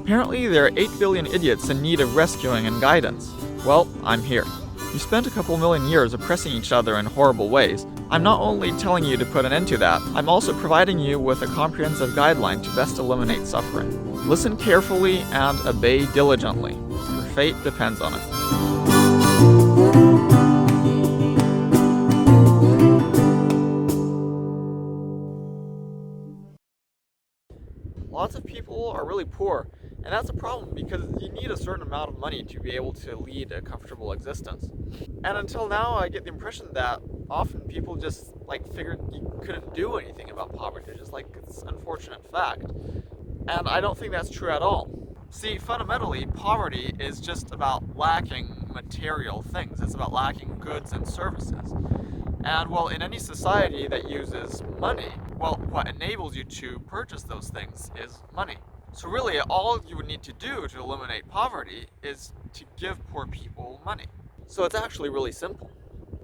Apparently, there are 8 billion idiots in need of rescuing and guidance. Well, I'm here. You spent a couple million years oppressing each other in horrible ways. I'm not only telling you to put an end to that, I'm also providing you with a comprehensive guideline to best eliminate suffering. Listen carefully and obey diligently. Your fate depends on it. Lots of people are really poor, and that's a problem because you need a certain amount of money to be able to lead a comfortable existence. And until now, I get the impression that often people just figured you couldn't do anything about poverty. It's just it's an unfortunate fact. And I don't think that's true at all. See, fundamentally, poverty is just about lacking material things. It's about lacking goods and services. And well, in any society that uses money, well, what enables you to purchase those things is money. So really, all you would need to do to eliminate poverty is to give poor people money. So it's actually really simple.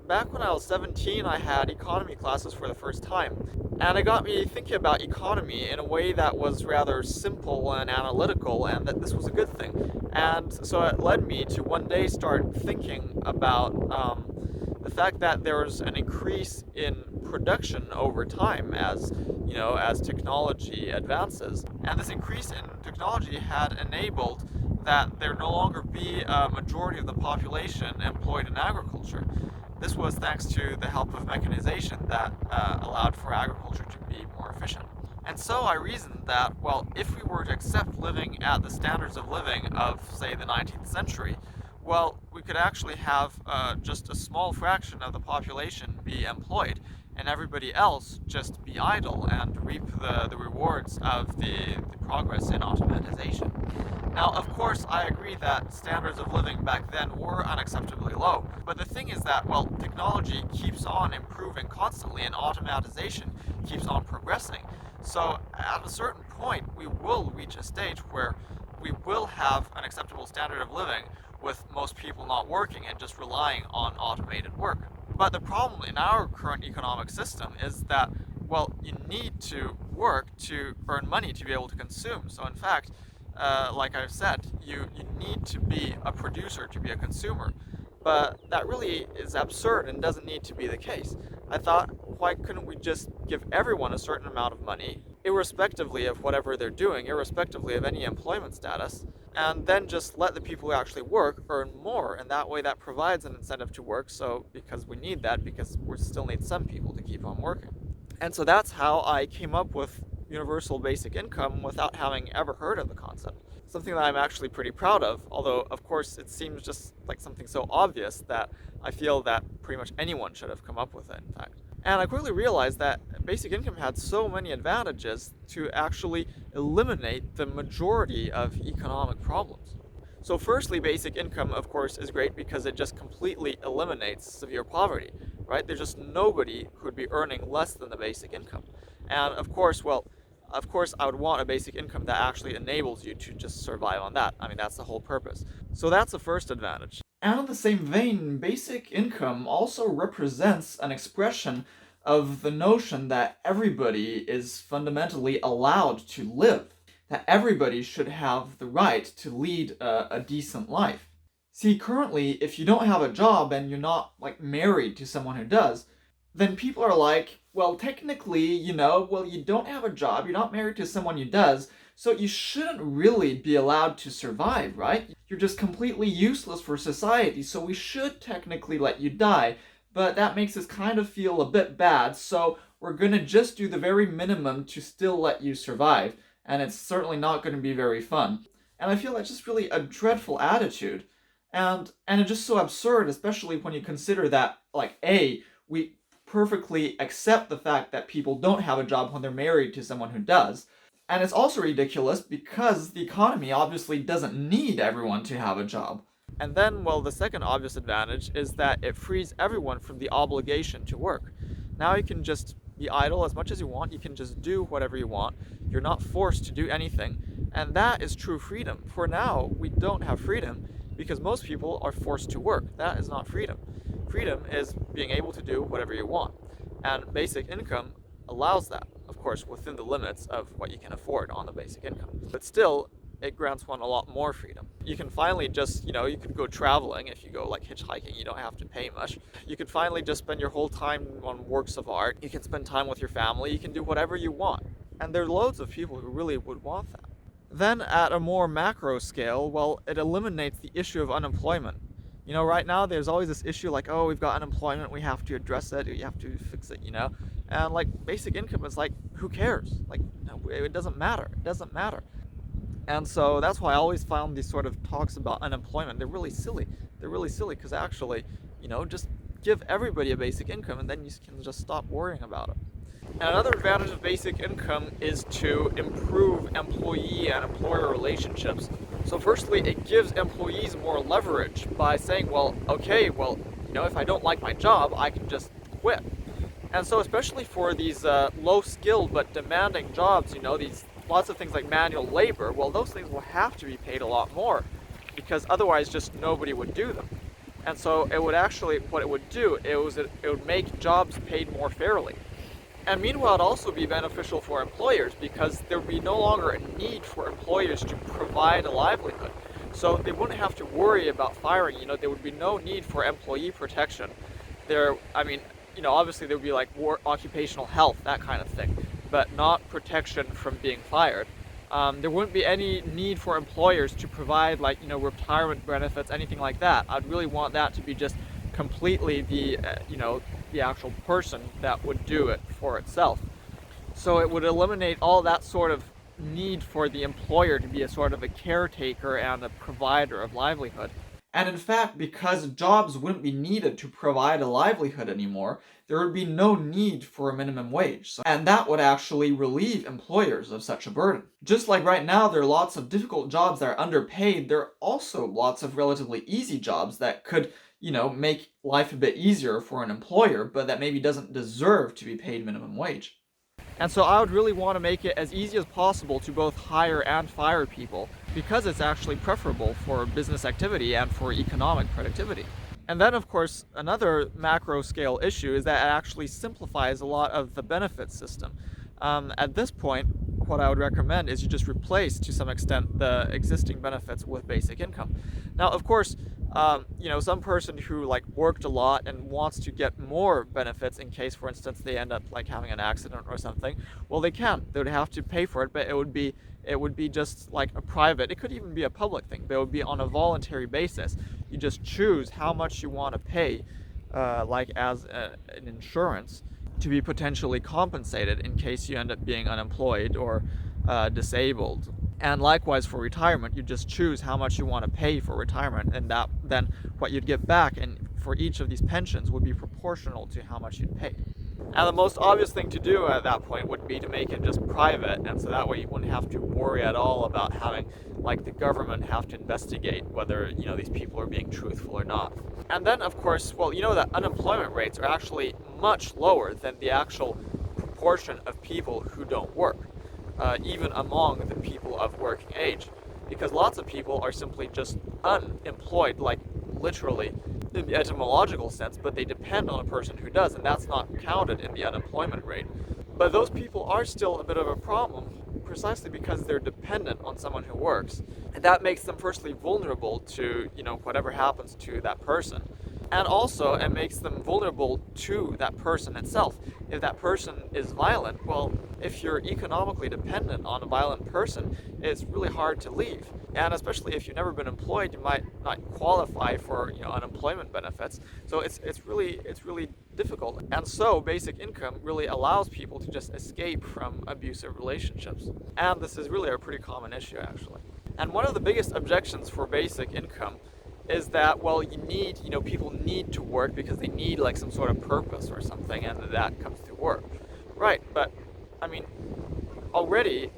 Back when I was 17, I had economy classes for the first time, and it got me thinking about economy in a way that was rather simple and analytical, and that this was a good thing. And so it led me to one day start thinking about the fact that there's an increase in production over time as technology advances, and this increase in technology had enabled that there no longer be a majority of the population employed in agriculture. This was thanks to the help of mechanization that allowed for agriculture to be more efficient. And so I reasoned that, well, if we were to accept living at the standards of living of, say, the 19th century, well, we could actually have just a small fraction of the population be employed, and everybody else just be idle and reap the rewards of the progress in automatization. Now, of course, I agree that standards of living back then were unacceptably low, but the thing is that, well, technology keeps on improving constantly and automatization keeps on progressing. So at a certain point, we will reach a stage where we will have an acceptable standard of living with most people not working and just relying on automated work. But the problem in our current economic system is that, well, you need to work to earn money to be able to consume. So in fact, like I've said, you need to be a producer to be a consumer. But that really is absurd and doesn't need to be the case. I thought, why couldn't we just give everyone a certain amount of money, irrespectively of whatever they're doing, irrespectively of any employment status, and then just let the people who actually work earn more, and that way that provides an incentive to work, so because we need that, because we still need some people to keep on working. And so that's how I came up with universal basic income without having ever heard of the concept. Something that I'm actually pretty proud of, although of course it seems just like something so obvious that I feel that pretty much anyone should have come up with it, in fact. And I quickly realized that basic income had so many advantages to actually eliminate the majority of economic problems. So firstly, basic income, of course, is great because it just completely eliminates severe poverty, right? There's just nobody who would be earning less than the basic income. And of course, I would want a basic income that actually enables you to just survive on that. I mean, that's the whole purpose. So that's the first advantage. And in the same vein, basic income also represents an expression of the notion that everybody is fundamentally allowed to live, that everybody should have the right to lead a decent life. See, currently, if you don't have a job and you're not, married to someone who does, then people are like, well, technically, you don't have a job, you're not married to someone who does, so you shouldn't really be allowed to survive, right? You're just completely useless for society, so we should technically let you die, but that makes us kind of feel a bit bad, so we're gonna just do the very minimum to still let you survive, and it's certainly not gonna be very fun. And I feel that's just really a dreadful attitude, and it's just so absurd, especially when you consider that, we perfectly accept the fact that people don't have a job when they're married to someone who does. And it's also ridiculous because the economy obviously doesn't need everyone to have a job. And then, well, the second obvious advantage is that it frees everyone from the obligation to work. Now you can just be idle as much as you want, you can just do whatever you want, you're not forced to do anything, and that is true freedom. For now, we don't have freedom because most people are forced to work. That is not freedom. Freedom is being able to do whatever you want, and basic income allows that, of course, within the limits of what you can afford on the basic income. But still, it grants one a lot more freedom. You can finally just, you could go traveling. If you go like hitchhiking, you don't have to pay much. You could finally just spend your whole time on works of art. You can spend time with your family. You can do whatever you want. And there are loads of people who really would want that. Then at a more macro scale, well, it eliminates the issue of unemployment. Right now there's always this issue like, oh, we've got unemployment, we have to address it, we have to fix it. And like basic income is like, who cares? Like, it doesn't matter. It doesn't matter. And so that's why I always found these sort of talks about unemployment, they're really silly. They're really silly because actually, just give everybody a basic income and then you can just stop worrying about it. And another advantage of basic income is to improve employee and employer relationships. So firstly, it gives employees more leverage by saying, well, okay, well, if I don't like my job, I can just quit. And so especially for these low-skilled but demanding jobs, these lots of things like manual labor, well, those things will have to be paid a lot more because otherwise just nobody would do them. And so it would actually, what it would do, it would make jobs paid more fairly. And meanwhile, it'd also be beneficial for employers because there would be no longer a need for employers to provide a livelihood. So they wouldn't have to worry about firing. There would be no need for employee protection. Obviously there would be like occupational health, that kind of thing, but not protection from being fired. There wouldn't be any need for employers to provide retirement benefits, anything like that. I'd really want that to be just completely the actual person that would do it for itself. So it would eliminate all that sort of need for the employer to be a sort of a caretaker and a provider of livelihood. And in fact, because jobs wouldn't be needed to provide a livelihood anymore, there would be no need for a minimum wage. And that would actually relieve employers of such a burden. Just like right now, there are lots of difficult jobs that are underpaid, there are also lots of relatively easy jobs that could, make life a bit easier for an employer, but that maybe doesn't deserve to be paid minimum wage. And so I would really want to make it as easy as possible to both hire and fire people, because it's actually preferable for business activity and for economic productivity. And then, of course, another macro scale issue is that it actually simplifies a lot of the benefit system. At this point, what I would recommend is you just replace, to some extent, the existing benefits with basic income. Now, of course, some person who worked a lot and wants to get more benefits in case, for instance, they end up having an accident or something, well, they can. They would have to pay for it, but it would be just like a private. It could even be a public thing, but it would be on a voluntary basis. You just choose how much you want to pay, as an insurance, to be potentially compensated in case you end up being unemployed or disabled. And likewise for retirement, you just choose how much you want to pay for retirement, and that then what you'd get back and for each of these pensions would be proportional to how much you'd pay. And the most obvious thing to do at that point would be to make it just private, and so that way you wouldn't have to worry at all about having the government have to investigate whether these people are being truthful or not. And then of course, that unemployment rates are actually much lower than the actual proportion of people who don't work. Even among the people of working age, because lots of people are simply just unemployed, literally in the etymological sense, but they depend on a person who does, and that's not counted in the unemployment rate. But those people are still a bit of a problem precisely because they're dependent on someone who works, and that makes them firstly vulnerable to whatever happens to that person. And also, it makes them vulnerable to that person itself. If that person is violent, well, if you're economically dependent on a violent person, it's really hard to leave. And especially if you've never been employed, you might not qualify for unemployment benefits. So it's really difficult. And so basic income really allows people to just escape from abusive relationships. And this is really a pretty common issue, actually. And one of the biggest objections for basic income is that, people need to work because they need some sort of purpose or something, and that comes through work. Right, but already,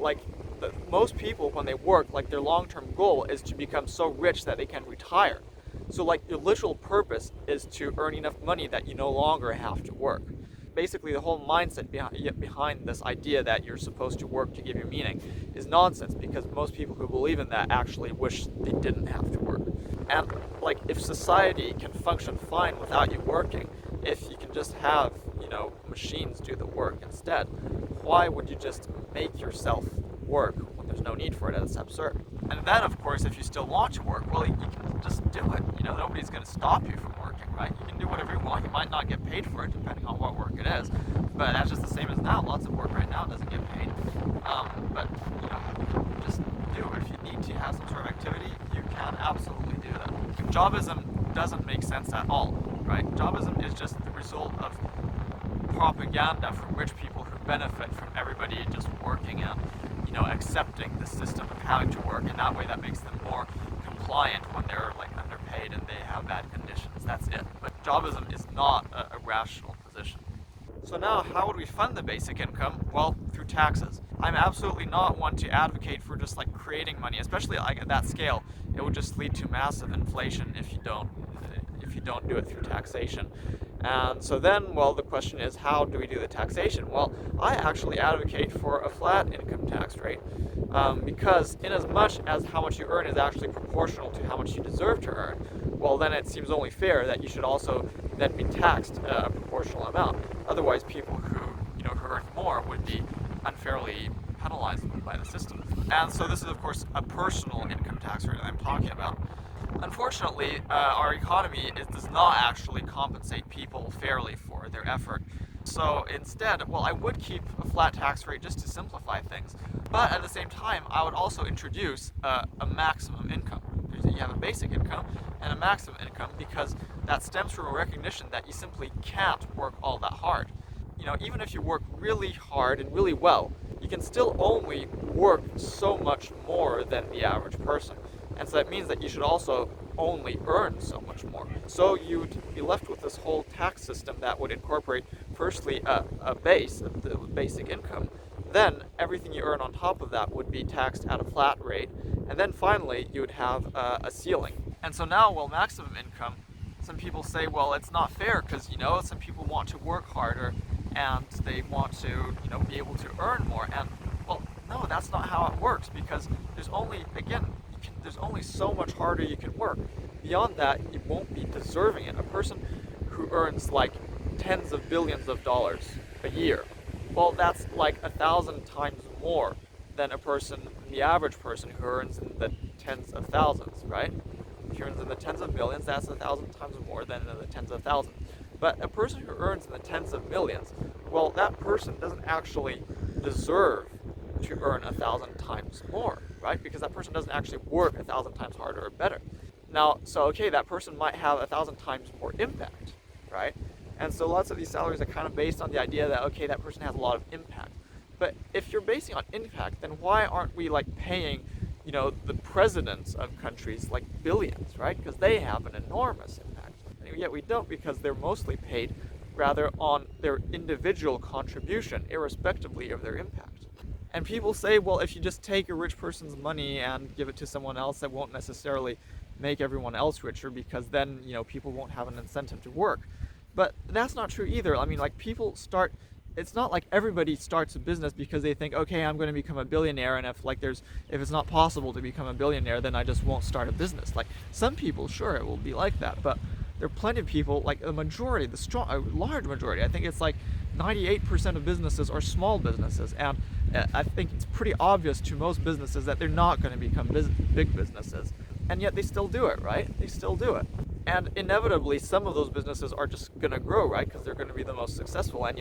most people when they work, their long-term goal is to become so rich that they can retire. So your literal purpose is to earn enough money that you no longer have to work. Basically, the whole mindset behind this idea that you're supposed to work to give you meaning is nonsense, because most people who believe in that actually wish they didn't have to work. And if society can function fine without you working, if you can just have machines do the work instead, why would you just make yourself work when there's no need for it? It's absurd. And then, of course, if you still want to work, well, you can just do it. Nobody's going to stop you from working, right? You can do whatever you want. You might not get paid for it, depending on what work it is. But that's just the same as now. Lots of work right now doesn't get paid. But, you can just do it. If you need to have some sort of activity, you can absolutely do that. Jobism doesn't make sense at all, right? Jobism is just the result of propaganda from rich people who benefit from everybody just working and accepting the system of having to work, and that way that makes them more compliant when they're underpaid and they have bad conditions. That's it. But jobism is not a rational position. So now, how would we fund the basic income? Well, through taxes. I'm absolutely not one to advocate for just creating money, especially at that scale. It would just lead to massive inflation if you don't do it through taxation. And so then, well, the question is, how do we do the taxation? Well, I actually advocate for a flat income tax rate, because in as much as how much you earn is actually proportional to how much you deserve to earn, well, then it seems only fair that you should also then be taxed a proportional amount. Otherwise, people who earn more would be unfairly penalized by the system. And so this is, of course, a personal income tax rate that I'm talking about. Unfortunately, our economy does not actually compensate people fairly for their effort. So instead, well, I would keep a flat tax rate just to simplify things. But at the same time, I would also introduce a maximum income. You have a basic income and a maximum income, because that stems from a recognition that you simply can't work all that hard. Even if you work really hard and really well, you can still only work so much more than the average person. And so that means that you should also only earn so much more. So you'd be left with this whole tax system that would incorporate, firstly, a base, the basic income. Then everything you earn on top of that would be taxed at a flat rate. And then finally, you would have a ceiling. And so now, well, maximum income, some people say, well, it's not fair because, some people want to work harder and they want to, be able to earn more. And, well, no, that's not how it works, because there's only so much harder you can work. Beyond that, you won't be deserving it. A person who earns tens of billions of dollars a year, well, that's 1,000 times more than the average person who earns in the tens of thousands, right? If he earns in the tens of millions, that's 1,000 times more than in the tens of thousands. But a person who earns in the tens of millions, well, that person doesn't actually deserve to earn 1,000 times more, right? Because that person doesn't actually work 1,000 times harder or better. Now, so okay, that person might have 1,000 times more impact, right? And so lots of these salaries are kind of based on the idea that, okay, that person has a lot of impact. But if you're basing on impact, then why aren't we paying, the presidents of countries billions, right? Because they have an enormous impact. And yet we don't, because they're mostly paid rather on their individual contribution, irrespectively of their impact. And people say, well, if you just take a rich person's money and give it to someone else, that won't necessarily make everyone else richer, because then, people won't have an incentive to work. But that's not true either. I mean, it's not like everybody starts a business because they think, okay, I'm going to become a billionaire, and if it's not possible to become a billionaire, then I just won't start a business. Some people, sure, it will be like that, but there are plenty of people, a large majority, I think it's 98% of businesses are small businesses, and I think it's pretty obvious to most businesses that they're not going to become big businesses, and yet they still do it, right? They still do it. And inevitably, some of those businesses are just going to grow, right? Because they're going to be the most successful, and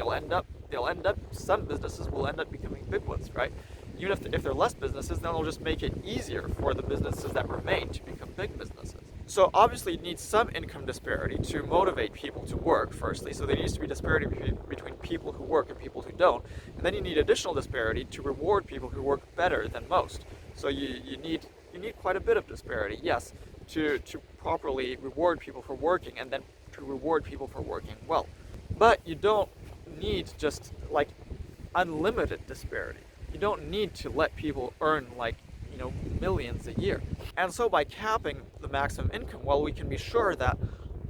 some businesses will end up becoming big ones, right? Even if they're less businesses, then they'll just make it easier for the businesses that remain to become big businesses. So obviously you need some income disparity to motivate people to work, firstly. So there needs to be disparity between people who work and people who don't. And then you need additional disparity to reward people who work better than most. So you need quite a bit of disparity, yes, to properly reward people for working, and then to reward people for working well. But you don't need just unlimited disparity. You don't need to let people earn millions a year. And so by capping the maximum income, well, we can be sure that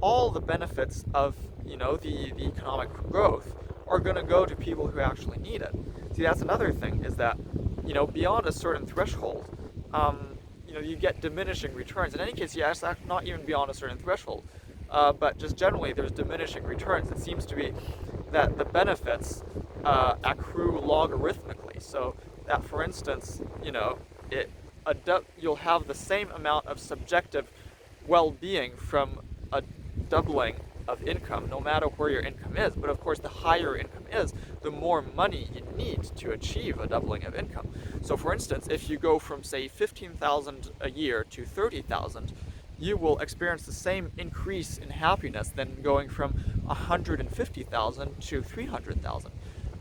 all the benefits of the economic growth are going to go to people who actually need it. See, that's another thing, is that beyond a certain threshold, you get diminishing returns. In any case, yes, not even beyond a certain threshold, but just generally there's diminishing returns. It seems to be that the benefits accrue logarithmically. So that, for instance, you'll have the same amount of subjective well-being from a doubling of income, no matter where your income is. But of course, the higher your income is, the more money you need to achieve a doubling of income. So for instance, if you go from say 15,000 a year to 30,000, you will experience the same increase in happiness than going from 150,000 to 300,000.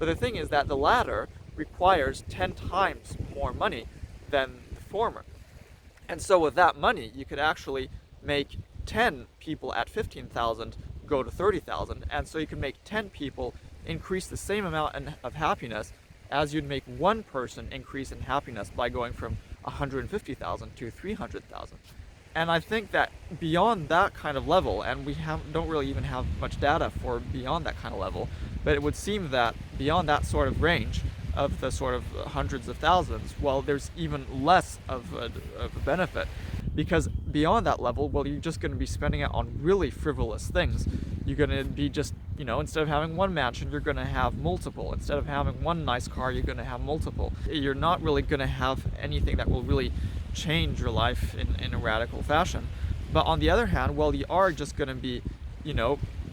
But the thing is that the latter requires 10 times more money than the former. And so with that money, you could actually make 10 people at 15,000 go to 30,000, and so you can make 10 people increase the same amount of happiness as you'd make one person increase in happiness by going from 150,000 to 300,000. And I think that beyond that kind of level, and don't really even have much data for beyond that kind of level, but it would seem that beyond that sort of range of the sort of hundreds of thousands, well, there's even less of a benefit. Because beyond that level, well, you're just going to be spending it on really frivolous things. You're going to be just, instead of having one mansion, you're going to have multiple. Instead of having one nice car, you're going to have multiple. You're not really going to have anything that will really change your life in a radical fashion. But on the other hand, well, you are just going to be,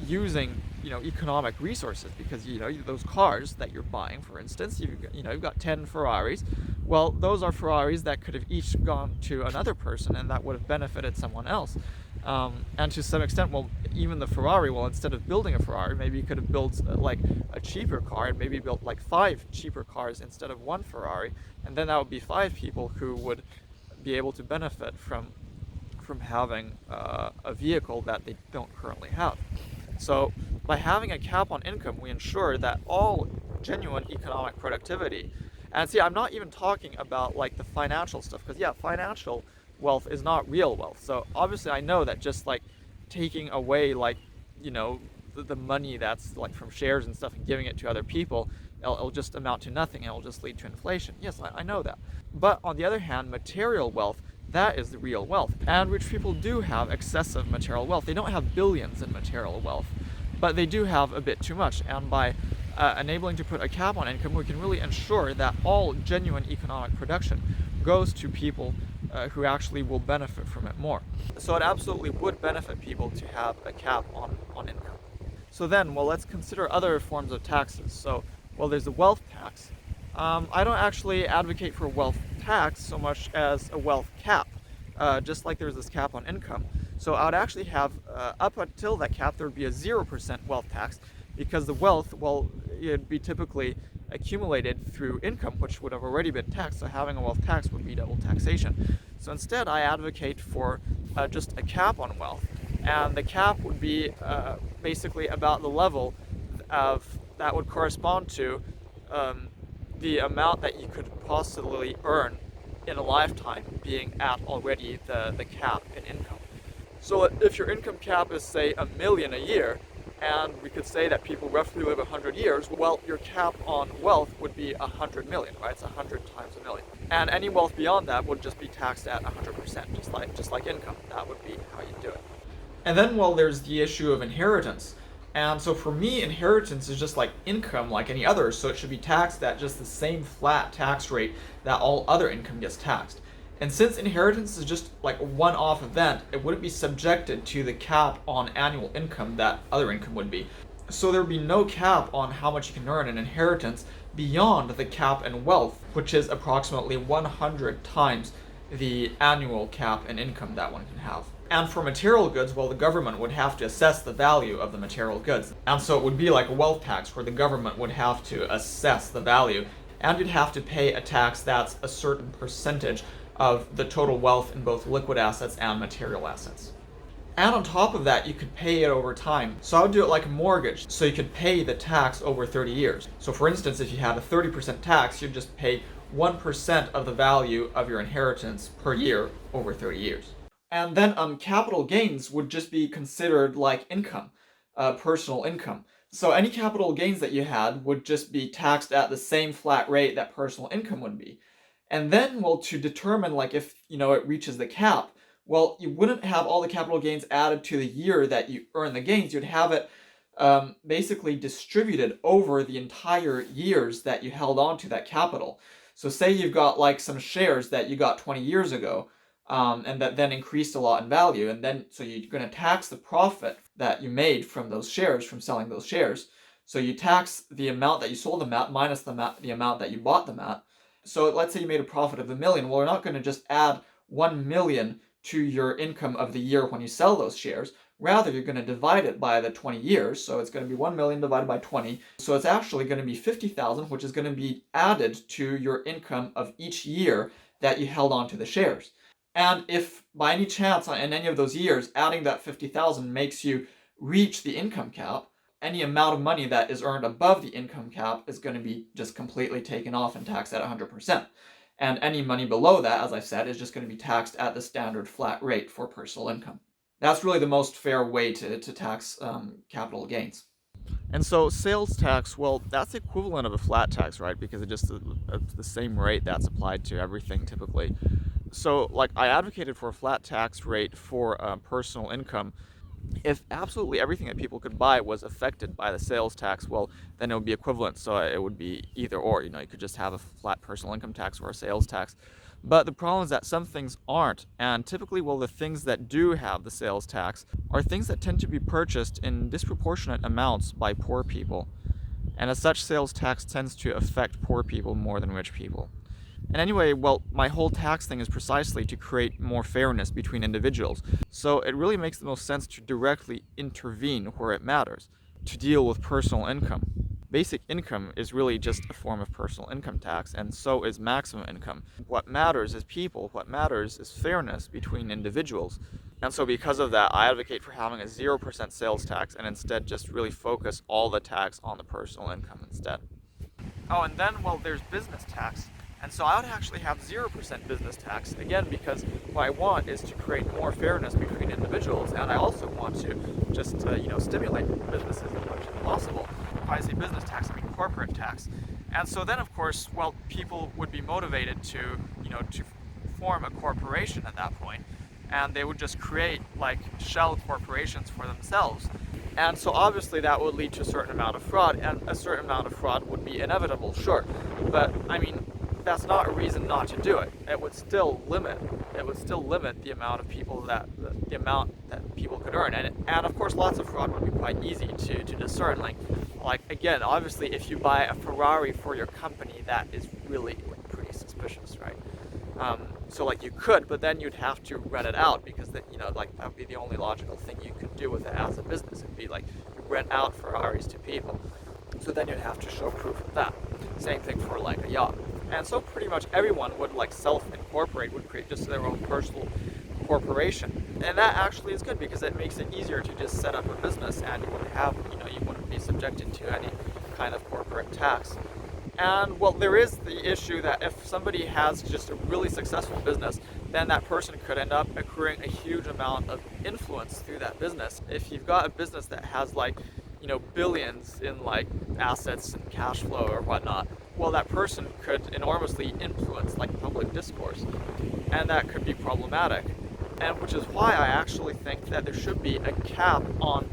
using, economic resources, because, those cars that you're buying, for instance, you've got 10 Ferraris. Well, those are Ferraris that could have each gone to another person, and that would have benefited someone else. And to some extent, well, even the Ferrari, well, instead of building a Ferrari, maybe you could have built like a cheaper car, and maybe built like 5 cheaper cars instead of one Ferrari, and then that would be 5 people who would be able to benefit from having a vehicle that they don't currently have. So by having a cap on income, we ensure that all genuine economic productivity, and see, I'm not even talking about like the financial stuff, because yeah, financial wealth is not real wealth. So obviously I know that just like taking away like, the money that's like from shares and stuff and giving it to other people, it'll just amount to nothing, and it'll just lead to inflation. Yes, I know that. But on the other hand, material wealth, that is the real wealth. And rich people do have excessive material wealth. They don't have billions in material wealth, but they do have a bit too much. And by enabling to put a cap on income, we can really ensure that all genuine economic production goes to people who actually will benefit from it more. So it absolutely would benefit people to have a cap on income. So then, well, let's consider other forms of taxes. So, well, there's the wealth tax. I don't actually advocate for a wealth tax so much as a wealth cap, just like there's this cap on income. So I would actually have, up until that cap, there would be a 0% wealth tax, because the wealth, well, it'd be typically accumulated through income, which would have already been taxed, so having a wealth tax would be double taxation. So instead, I advocate for just a cap on wealth, and the cap would be basically about the level of that would correspond to the amount that you could possibly earn in a lifetime, being at already the cap in income. So if your income cap is, say, $1 million a year, and we could say that people roughly live 100 years, well, your cap on wealth would be 100 million, right? It's 100 times a million. And any wealth beyond that would just be taxed at 100%, just like income. That would be how you do it. And then, well, there's the issue of inheritance. And so for me, inheritance is just like income, like any other, so it should be taxed at just the same flat tax rate that all other income gets taxed. And since inheritance is just like a one-off event, it wouldn't be subjected to the cap on annual income that other income would be. So there would be no cap on how much you can earn in inheritance beyond the cap in wealth, which is approximately 100 times the annual cap in income that one can have. And for material goods, well, the government would have to assess the value of the material goods. And so it would be like a wealth tax, where the government would have to assess the value, and you'd have to pay a tax that's a certain percentage of the total wealth in both liquid assets and material assets. And on top of that, you could pay it over time. So I would do it like a mortgage, so you could pay the tax over 30 years. So for instance, if you had a 30% tax, you'd just pay 1% of the value of your inheritance per year over 30 years. And then capital gains would just be considered like income, personal income. So any capital gains that you had would just be taxed at the same flat rate that personal income would be. And then, well, to determine like if, it reaches the cap, well, you wouldn't have all the capital gains added to the year that you earn the gains. You'd have it basically distributed over the entire years that you held on to that capital. So say you've got like some shares that you got 20 years ago, and that then increased a lot in value, and then so you're going to tax the profit that you made from those shares, from selling those shares. So you tax the amount that you sold them at minus the amount that you bought them at. So let's say you made a profit of $1 million. Well, we're not going to just add 1 million to your income of the year when you sell those shares. Rather, you're going to divide it by the 20 years. So it's going to be 1 million divided by 20. So it's actually going to be 50,000, which is going to be added to your income of each year that you held on to the shares. And if by any chance in any of those years adding that 50,000 makes you reach the income cap, any amount of money that is earned above the income cap is going to be just completely taken off and taxed at 100%. And any money below that, as I said, is just going to be taxed at the standard flat rate for personal income. That's really the most fair way to tax capital gains. And so sales tax, well, that's the equivalent of a flat tax, right? Because it's just the same rate that's applied to everything typically. So, like, I advocated for a flat tax rate for personal income. If absolutely everything that people could buy was affected by the sales tax, well, then it would be equivalent. So it would be either or. You know, you could just have a flat personal income tax or a sales tax. But the problem is that some things aren't. And typically, well, the things that do have the sales tax are things that tend to be purchased in disproportionate amounts by poor people. And as such, sales tax tends to affect poor people more than rich people. And anyway, well, my whole tax thing is precisely to create more fairness between individuals. So it really makes the most sense to directly intervene where it matters, to deal with personal income. Basic income is really just a form of personal income tax, and so is maximum income. What matters is people, what matters is fairness between individuals. And so because of that, I advocate for having a 0% sales tax and instead just really focus all the tax on the personal income instead. Oh, and then, well, there's business tax. And so I would actually have 0% business tax, again, because what I want is to create more fairness between individuals, and I also want to just, stimulate businesses as much as possible. If I say business tax, I mean corporate tax. And so then, of course, well, people would be motivated to form a corporation at that point, and they would just create, like, shell corporations for themselves. And so obviously that would lead to a certain amount of fraud, and a certain amount of fraud would be inevitable, sure. But, I mean, that's not a reason not to do it. It would still limit the amount of people the amount that people could earn. And of course, lots of fraud would be quite easy to discern. Like again, obviously, if you buy a Ferrari for your company, that is really pretty suspicious, right? So like you could, but then you'd have to rent it out, because that would be the only logical thing you could do with it as a business. It'd be like you rent out Ferraris to people. So then you'd have to show proof of that. Same thing for like a yacht. And so pretty much everyone would like self-incorporate, would create just their own personal corporation. And that actually is good, because it makes it easier to just set up a business, and you wouldn't be subjected to any kind of corporate tax. And well, there is the issue that if somebody has just a really successful business, then that person could end up accruing a huge amount of influence through that business. If you've got a business that has like, billions in like assets and cash flow or whatnot, well, that person could enormously influence like public discourse, and that could be problematic. And which is why I actually think that there should be a cap on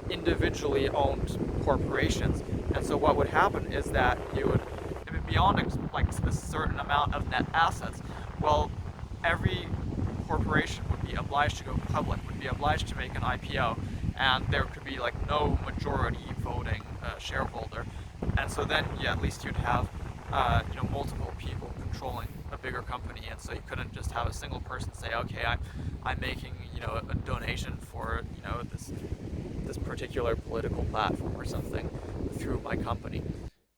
individually owned corporations. And so what would happen is that you would, beyond like a certain amount of net assets, well, every corporation would be obliged to go public, would be obliged to make an IPO, and there could be like no majority voting shareholder. And so then, yeah, at least you'd have multiple people controlling a bigger company, and so you couldn't just have a single person say, okay, I'm making a donation for this particular political platform or something through my company.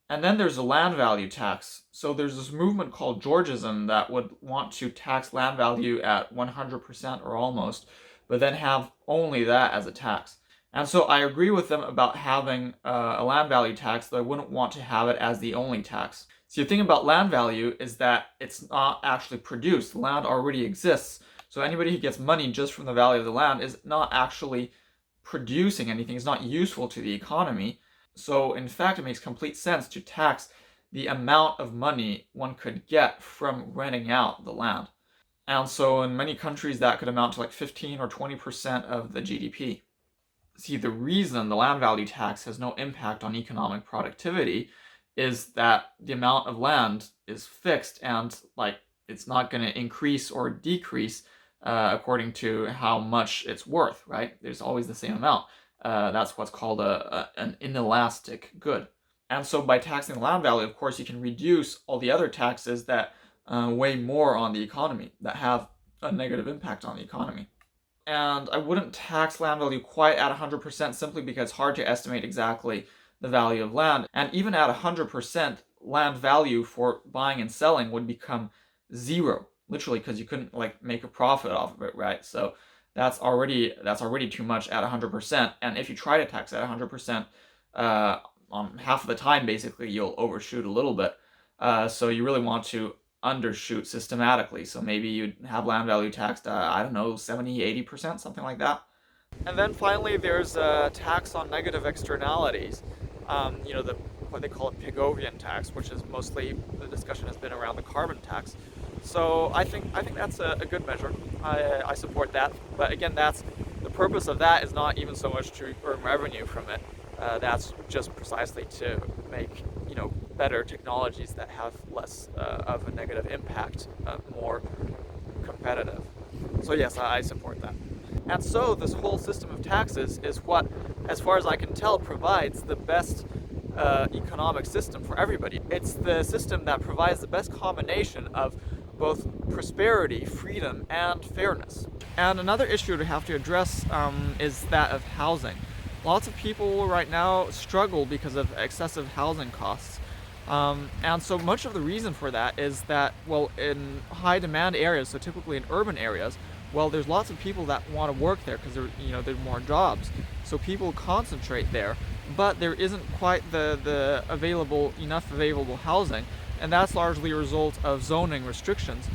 And then there's a land value tax. So there's this movement called Georgism that would want to tax land value at 100% or almost, but then have only that as a tax. And so I agree with them about having a land value tax, though I wouldn't want to have it as the only tax. So the thing about land value is that it's not actually produced. The land already exists. So anybody who gets money just from the value of the land is not actually producing anything. It's not useful to the economy. So in fact, it makes complete sense to tax the amount of money one could get from renting out the land. And so in many countries that could amount to like 15 or 20% of the GDP. See, the reason the land value tax has no impact on economic productivity is that the amount of land is fixed, and like it's not going to increase or decrease according to how much it's worth, right? There's always the same amount. That's what's called an inelastic good. And so by taxing the land value, of course, you can reduce all the other taxes that weigh more on the economy, that have a negative impact on the economy. And I wouldn't tax land value quite at 100% simply because it's hard to estimate exactly the value of land. And even at 100%, land value for buying and selling would become zero, literally, because you couldn't like make a profit off of it, right? So that's already too much at 100%. And if you try to tax at 100%, on half of the time, basically, you'll overshoot a little bit. So you really want to undershoot systematically. So maybe you'd have land value taxed, I don't know, 70, 80%, something like that. And then finally, there's a tax on negative externalities. What they call it Pigovian tax, which is mostly the discussion has been around the carbon tax. So I think that's a good measure. I support that. But again, the purpose of that is not even so much to earn revenue from it. That's just precisely to make better technologies that have less of a negative impact, more competitive. So yes, I support that. And so this whole system of taxes is what, as far as I can tell, provides the best economic system for everybody. It's the system that provides the best combination of both prosperity, freedom, and fairness. And another issue to have to address is that of housing. Lots of people right now struggle because of excessive housing costs. And so much of the reason for that is that, well, in high demand areas, so typically in urban areas, well, there's lots of people that want to work there because there's more jobs. So people concentrate there, but there isn't quite the enough available housing, and that's largely a result of zoning restrictions.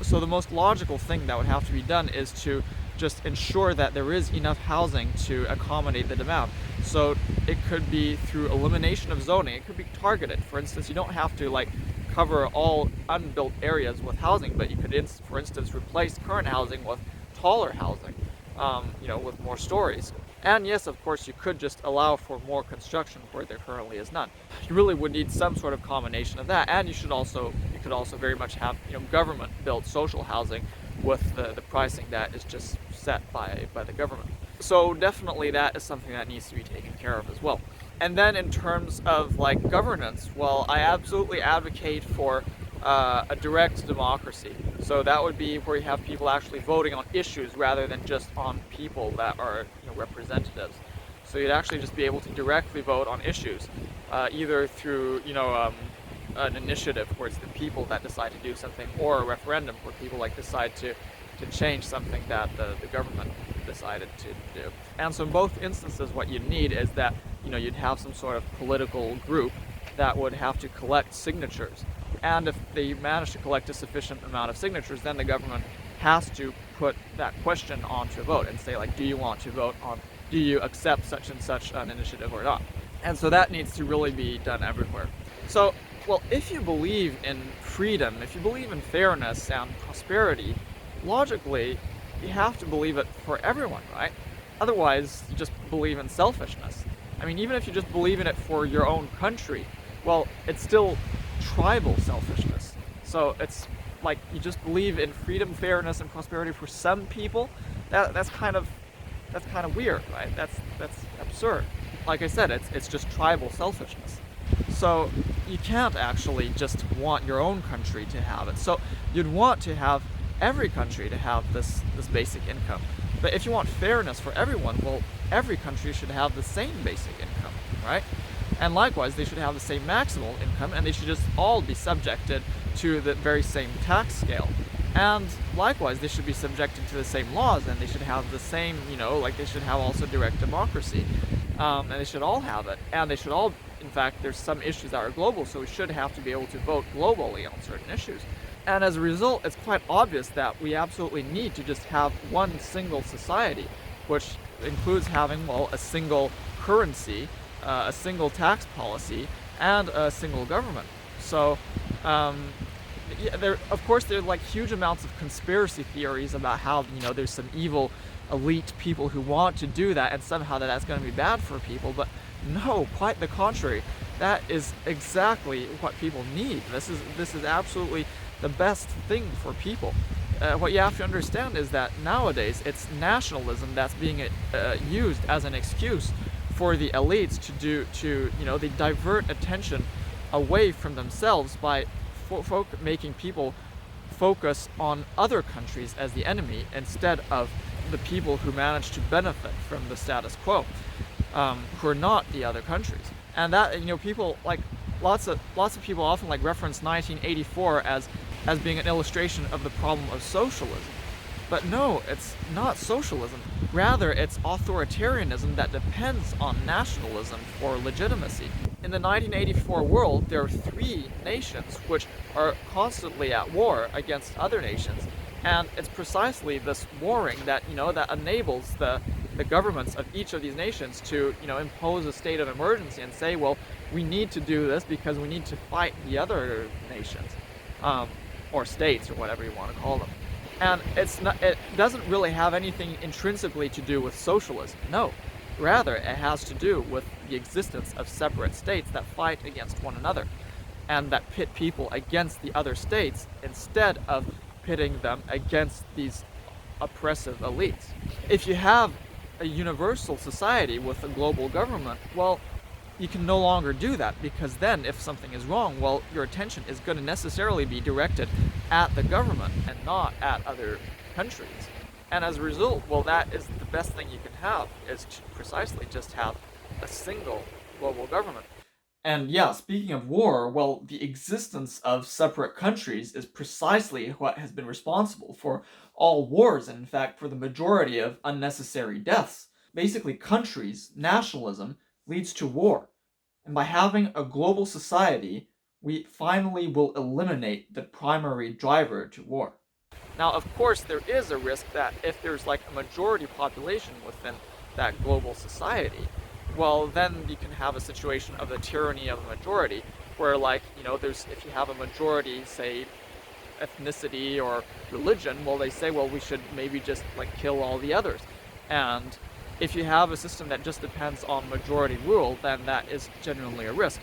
So the most logical thing that would have to be done is to just ensure that there is enough housing to accommodate the demand. So it could be through elimination of zoning. It could be targeted. For instance, you don't have to cover all unbuilt areas with housing, but you could, for instance, replace current housing with taller housing, with more stories. And yes, of course, you could just allow for more construction where there currently is none. You really would need some sort of combination of that, and you could also very much have government-built social housing with the pricing that is just set by the government. So definitely that is something that needs to be taken care of as well. And then in terms of governance, well, I absolutely advocate for a direct democracy. So that would be where you have people actually voting on issues rather than just on people that are representatives. So you'd actually just be able to directly vote on issues, either through an initiative where it's the people that decide to do something, or a referendum where people decide to change something that the government decided to do. And so in both instances, what you'd need is that you'd have some sort of political group that would have to collect signatures. And if they manage to collect a sufficient amount of signatures, then the government has to put that question onto a vote and say, do you want to vote on, do you accept such and such an initiative or not? And so that needs to really be done everywhere. So, well, if you believe in freedom, if you believe in fairness and prosperity, logically, you have to believe it for everyone, right? Otherwise, you just believe in selfishness. I mean, even if you just believe in it for your own country, well, it's still tribal selfishness. So it's you just believe in freedom, fairness, and prosperity for some people. That's kind of weird, right? That's absurd. Like I said, it's just tribal selfishness. So you can't actually just want your own country to have it. So you'd want to have every country to have this basic income. But if you want fairness for everyone, well, every country should have the same basic income, right? And likewise, they should have the same maximal income, and they should just all be subjected to the very same tax scale. And likewise, they should be subjected to the same laws, and they should have the same, they should have also direct democracy. And they should all have it. And they should all, in fact, there's some issues that are global, so we should have to be able to vote globally on certain issues. And as a result, it's quite obvious that we absolutely need to just have one single society, which includes having, well, a single currency, a single tax policy, and a single government. So, there are huge amounts of conspiracy theories about how there's some evil elite people who want to do that, and somehow that's going to be bad for people. But No, quite the contrary. That is exactly what people need. This is absolutely the best thing for people. What you have to understand is that nowadays it's nationalism that's being used as an excuse for the elites they divert attention away from themselves by making people focus on other countries as the enemy instead of the people who manage to benefit from the status quo, who are not the other countries. And that people like lots of people often like reference 1984 as being an illustration of the problem of socialism. But no, it's not socialism. Rather, it's authoritarianism that depends on nationalism for legitimacy. In the 1984 world, there are three nations which are constantly at war against other nations, and it's precisely this warring that enables the governments of each of these nations to impose a state of emergency and say, well, we need to do this because we need to fight the other nations, or states, or whatever you want to call them. And it doesn't really have anything intrinsically to do with socialism. No, rather it has to do with the existence of separate states that fight against one another, and that pit people against the other states instead of pitting them against these oppressive elites. If you have a universal society with a global government, well, you can no longer do that, because then if something is wrong, well, your attention is going to necessarily be directed at the government and not at other countries. And as a result, well, that is the best thing you can have, is to precisely just have a single global government. And yeah, speaking of war, well, the existence of separate countries is precisely what has been responsible for all wars, and in fact, for the majority of unnecessary deaths. Basically, countries, nationalism, leads to war. And by having a global society, we finally will eliminate the primary driver to war. Now, of course, there is a risk that if there's like a majority population within that global society, well, then you can have a situation of the tyranny of the majority, where there's if you have a majority, say, ethnicity or religion, well, they say, well, we should maybe just like kill all the others. And if you have a system that just depends on majority rule, then that is genuinely a risk.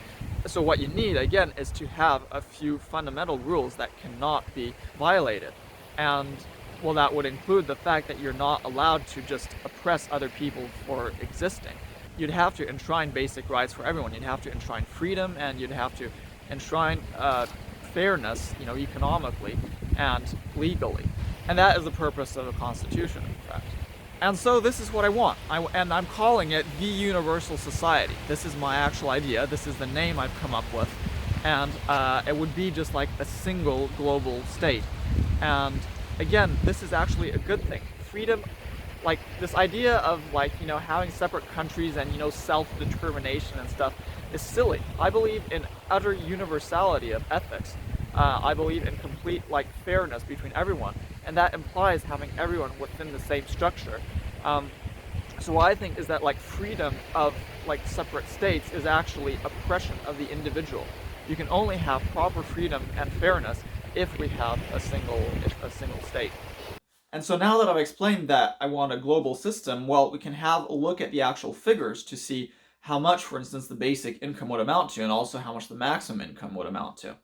So what you need, again, is to have a few fundamental rules that cannot be violated. And, well, that would include the fact that you're not allowed to just oppress other people for existing. You'd have to enshrine basic rights for everyone. You'd have to enshrine freedom, and you'd have to enshrine fairness, economically and legally. And that is the purpose of a constitution, in fact. And so this is what I want. And I'm calling it the Universal Society. This is my actual idea. This is the name I've come up with. And it would be just like a single global state. And again, this is actually a good thing. Freedom, like this idea of having separate countries and self-determination and stuff is silly. I believe in utter universality of ethics. I believe in complete fairness between everyone, and that implies having everyone within the same structure. So what I think is that freedom of separate states is actually oppression of the individual. You can only have proper freedom and fairness if we have a single state. And so now that I've explained that I want a global system, well, we can have a look at the actual figures to see how much, for instance, the basic income would amount to, and also how much the maximum income would amount to.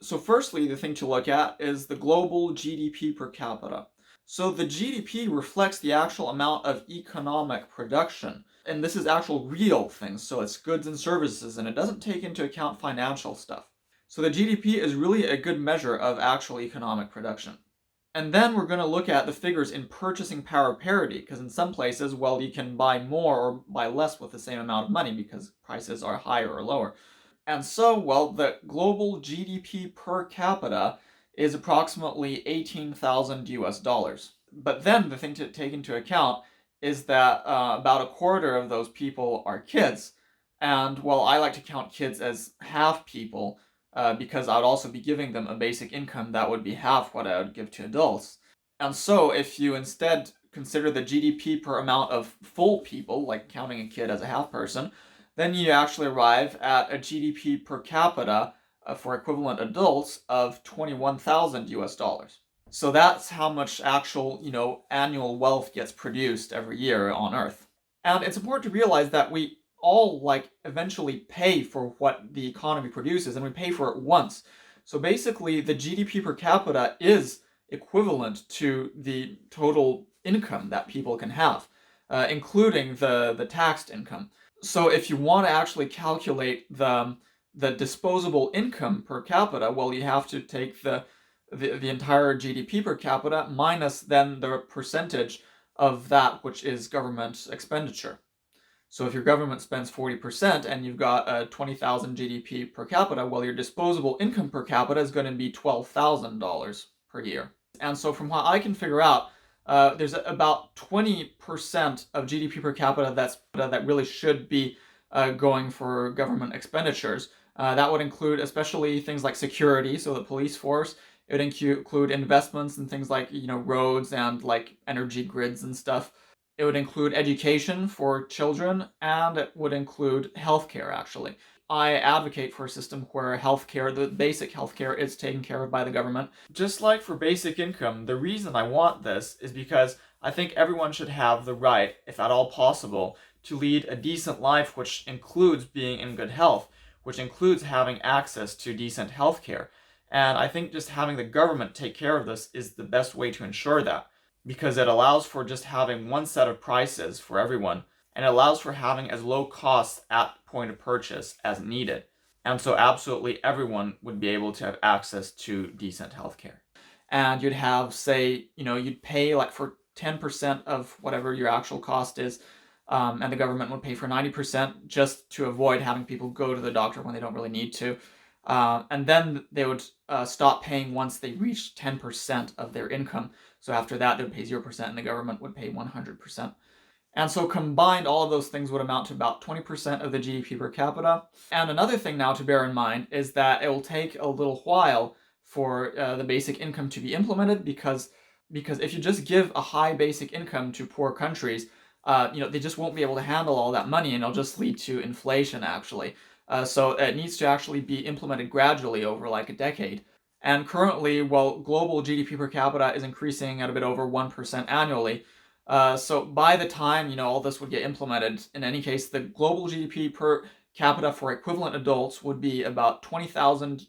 So firstly, the thing to look at is the global GDP per capita. So the GDP reflects the actual amount of economic production. And this is actual real things, so it's goods and services, and it doesn't take into account financial stuff. So the GDP is really a good measure of actual economic production. And then we're going to look at the figures in purchasing power parity, because in some places, well, you can buy more or buy less with the same amount of money because prices are higher or lower. And so, well, the global GDP per capita is approximately 18,000 US dollars. But then the thing to take into account is that about a quarter of those people are kids. And, well, I like to count kids as half people because I would also be giving them a basic income that would be half what I would give to adults. And so if you instead consider the GDP per amount of full people, like counting a kid as a half person, then you actually arrive at a GDP per capita for equivalent adults of 21,000 US dollars. So that's how much actual, annual wealth gets produced every year on Earth. And it's important to realize that we all like eventually pay for what the economy produces, and we pay for it once. So basically, the GDP per capita is equivalent to the total income that people can have, including the taxed income. So if you want to actually calculate the disposable income per capita, well, you have to take the entire GDP per capita minus then the percentage of that which is government expenditure. So if your government spends 40% and you've got a 20,000 GDP per capita, well, your disposable income per capita is going to be $12,000 per year. And so from what I can figure out, there's about 20% of GDP per capita that really should be going for government expenditures. That would include especially things like security, so the police force. It would include investments in things like roads and like energy grids and stuff. It would include education for children, and it would include healthcare, actually. I advocate for a system where healthcare, the basic healthcare, is taken care of by the government. Just like for basic income, the reason I want this is because I think everyone should have the right, if at all possible, to lead a decent life, which includes being in good health, which includes having access to decent healthcare. And I think just having the government take care of this is the best way to ensure that, because it allows for just having one set of prices for everyone, and it allows for having as low costs at point of purchase as needed. And so absolutely everyone would be able to have access to decent healthcare. And you'd have, say, you'd pay like for 10% of whatever your actual cost is, and the government would pay for 90% just to avoid having people go to the doctor when they don't really need to. And then they would stop paying once they reached 10% of their income. So after that, they would pay 0% and the government would pay 100%. And so combined, all of those things would amount to about 20% of the GDP per capita. And another thing now to bear in mind is that it will take a little while for the basic income to be implemented, because if you just give a high basic income to poor countries, they just won't be able to handle all that money, and it'll just lead to inflation, actually. So it needs to actually be implemented gradually over like a decade. And currently, well, global GDP per capita is increasing at a bit over 1% annually. So by the time, all this would get implemented, in any case, the global GDP per capita for equivalent adults would be about 24,000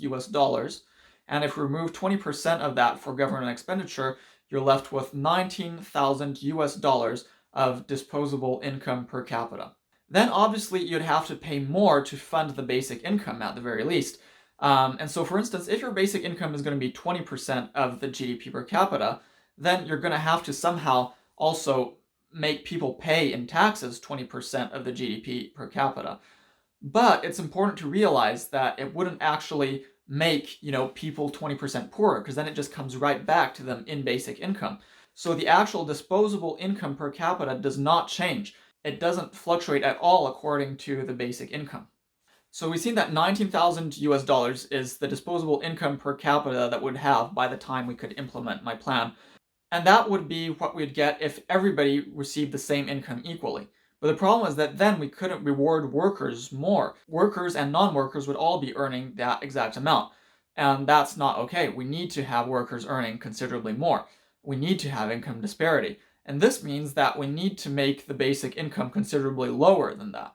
US dollars. And if we remove 20% of that for government expenditure, you're left with 19,000 US dollars of disposable income per capita. Then obviously you'd have to pay more to fund the basic income at the very least. And so for instance, if your basic income is going to be 20% of the GDP per capita, then you're going to have to somehow also make people pay in taxes 20% of the GDP per capita. But it's important to realize that it wouldn't actually make, people 20% poorer, because then it just comes right back to them in basic income. So the actual disposable income per capita does not change. It doesn't fluctuate at all according to the basic income. So we've seen that 19,000 US dollars is the disposable income per capita that we'd have by the time we could implement my plan. And that would be what we'd get if everybody received the same income equally. But the problem is that then we couldn't reward workers more. Workers and non-workers would all be earning that exact amount. And that's not okay. We need to have workers earning considerably more. We need to have income disparity. And this means that we need to make the basic income considerably lower than that.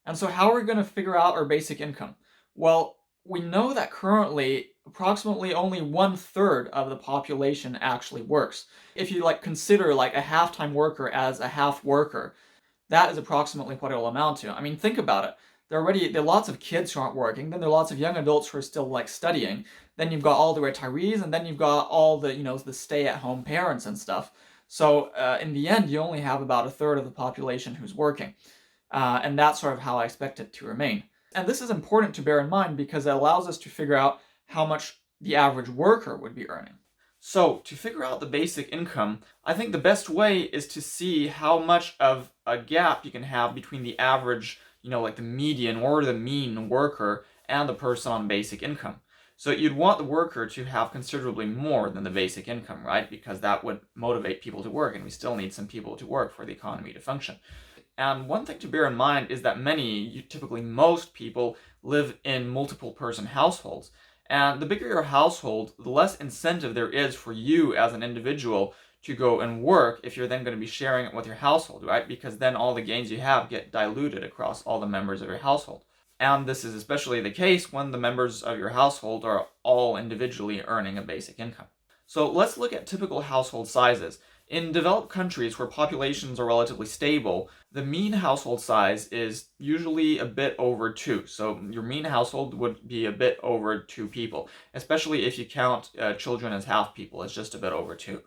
And so how are we going to figure out our basic income? Well, we know that currently approximately only 1/3 of the population actually works. If you consider a half-time worker as a half worker, that is approximately what it will amount to. I mean, think about it. There are lots of kids who aren't working, then there are lots of young adults who are still studying. Then you've got all the retirees, and then you've got all the the stay-at-home parents and stuff. So in the end, you only have about 1/3 of the population who's working. And that's sort of how I expect it to remain. And this is important to bear in mind because it allows us to figure out how much the average worker would be earning. So to figure out the basic income, I think the best way is to see how much of a gap you can have between the average, the median or the mean worker and the person on basic income. So you'd want the worker to have considerably more than the basic income, right? Because that would motivate people to work, and we still need some people to work for the economy to function. And one thing to bear in mind is that typically most people, live in multiple person households. And the bigger your household, the less incentive there is for you as an individual to go and work if you're then going to be sharing it with your household, right? Because then all the gains you have get diluted across all the members of your household. And this is especially the case when the members of your household are all individually earning a basic income. So let's look at typical household sizes. In developed countries where populations are relatively stable, the mean household size is usually a bit over 2. So your mean household would be a bit over 2 people, especially if you count children as half people. It's just a bit over 2.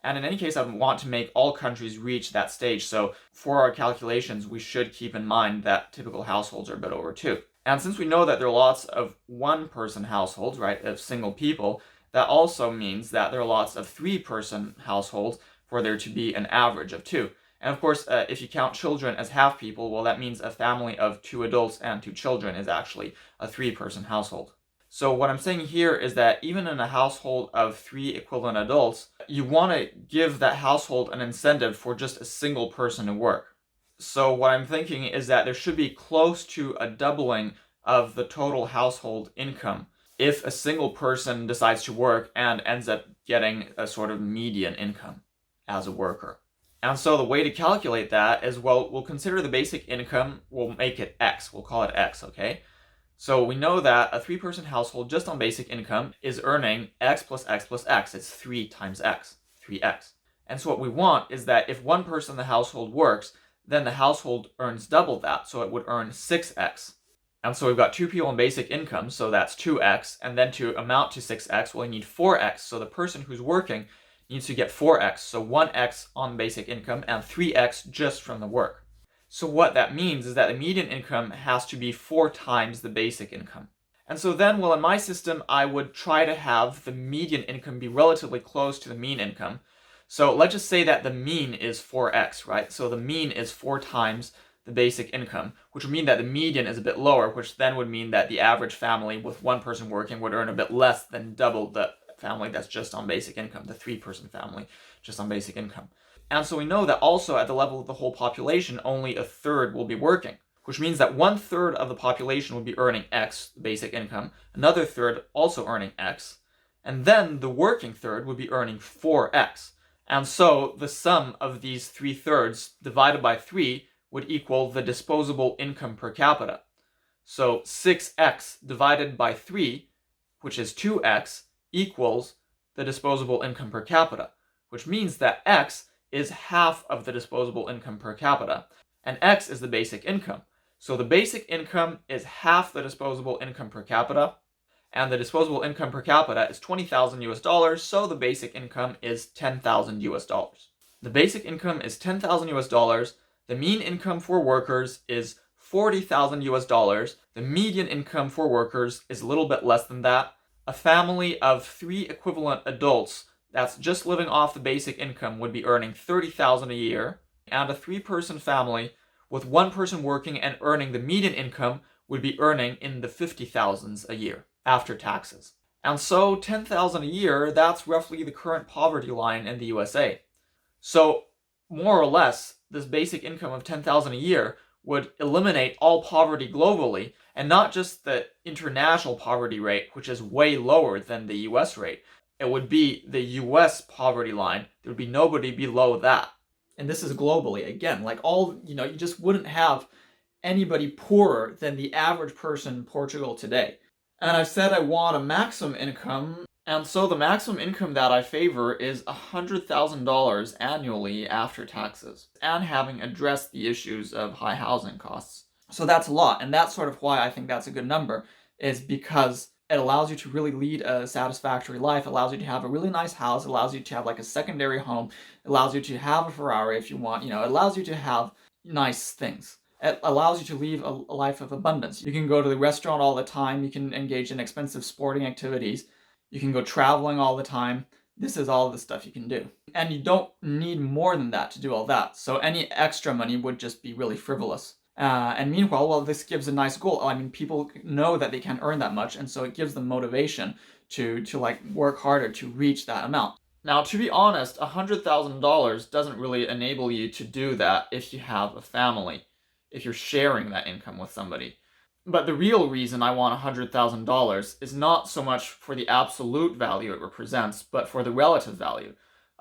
And in any case, I want to make all countries reach that stage. So for our calculations, we should keep in mind that typical households are a bit over 2. And since we know that there are lots of one-person households, right, of single people, that also means that there are lots of 3-person households for there to be an average of 2. And of course, if you count children as half people, well, that means a family of 2 adults and 2 children is actually a 3-person household. So what I'm saying here is that even in a household of 3 equivalent adults, you want to give that household an incentive for just a single person to work. So what I'm thinking is that there should be close to a doubling of the total household income if a single person decides to work and ends up getting a sort of median income as a worker. And so the way to calculate that is, well, we'll consider the basic income, we'll make it X, we'll call it X, okay? So we know that a 3-person household just on basic income is earning X plus X plus X. It's 3 times X, 3X. And so what we want is that if one person in the household works, then the household earns double that, so it would earn 6X. And so we've got 2 people on basic income, so that's 2X, and then to amount to 6X, well, you need 4X, so the person who's working needs to get 4X, so 1X on basic income and 3X just from the work. So what that means is that the median income has to be 4 times the basic income. And so then, well, in my system, I would try to have the median income be relatively close to the mean income. So let's just say that the mean is 4X, right? So the mean is 4 times the basic income, which would mean that the median is a bit lower, which then would mean that the average family with one person working would earn a bit less than double the family that's just on basic income, the 3-person family just on basic income. And so we know that also at the level of the whole population, only a third will be working, which means that 1/3 of the population would be earning X, basic income, another third also earning X, and then the working third would be earning 4X. And so the sum of these 3/3 divided by 3 would equal the disposable income per capita. So 6X divided by 3, which is 2X, equals the disposable income per capita, which means that X is half of the disposable income per capita, and X is the basic income. So the basic income is half the disposable income per capita, and the disposable income per capita is $20,000, so the basic income is $10,000. The basic income is $10,000. The mean income for workers is $40,000. The median income for workers is a little bit less than that. A family of 3 equivalent adults that's just living off the basic income would be earning $30,000 a year, and a 3-person family with 1 person working and earning the median income would be earning in the 50,000s a year after taxes. And so $10,000 a year, that's roughly the current poverty line in the USA. So more or less, this basic income of $10,000 a year would eliminate all poverty globally, and not just the international poverty rate, which is way lower than the US rate. It would be the US poverty line. There would be nobody below that. And this is globally. Again, like you just wouldn't have anybody poorer than the average person in Portugal today. And I've said I want a maximum income, and so the maximum income that I favor is $100,000 annually after taxes, and having addressed the issues of high housing costs. So that's a lot, and that's sort of why I think that's a good number, is because it allows you to really lead a satisfactory life, allows you to have a really nice house, allows you to have like a secondary home, allows you to have a Ferrari if you want, it allows you to have nice things. It allows you to lead a life of abundance. You can go to the restaurant all the time, you can engage in expensive sporting activities, you can go traveling all the time. This is all the stuff you can do. And you don't need more than that to do all that. So any extra money would just be really frivolous. And meanwhile, well, this gives a nice goal. I mean, people know that they can earn that much, and so it gives them motivation to like work harder to reach that amount. Now, to be honest, $100,000 doesn't really enable you to do that if you have a family, if you're sharing that income with somebody. But the real reason I want $100,000 is not so much for the absolute value it represents, but for the relative value.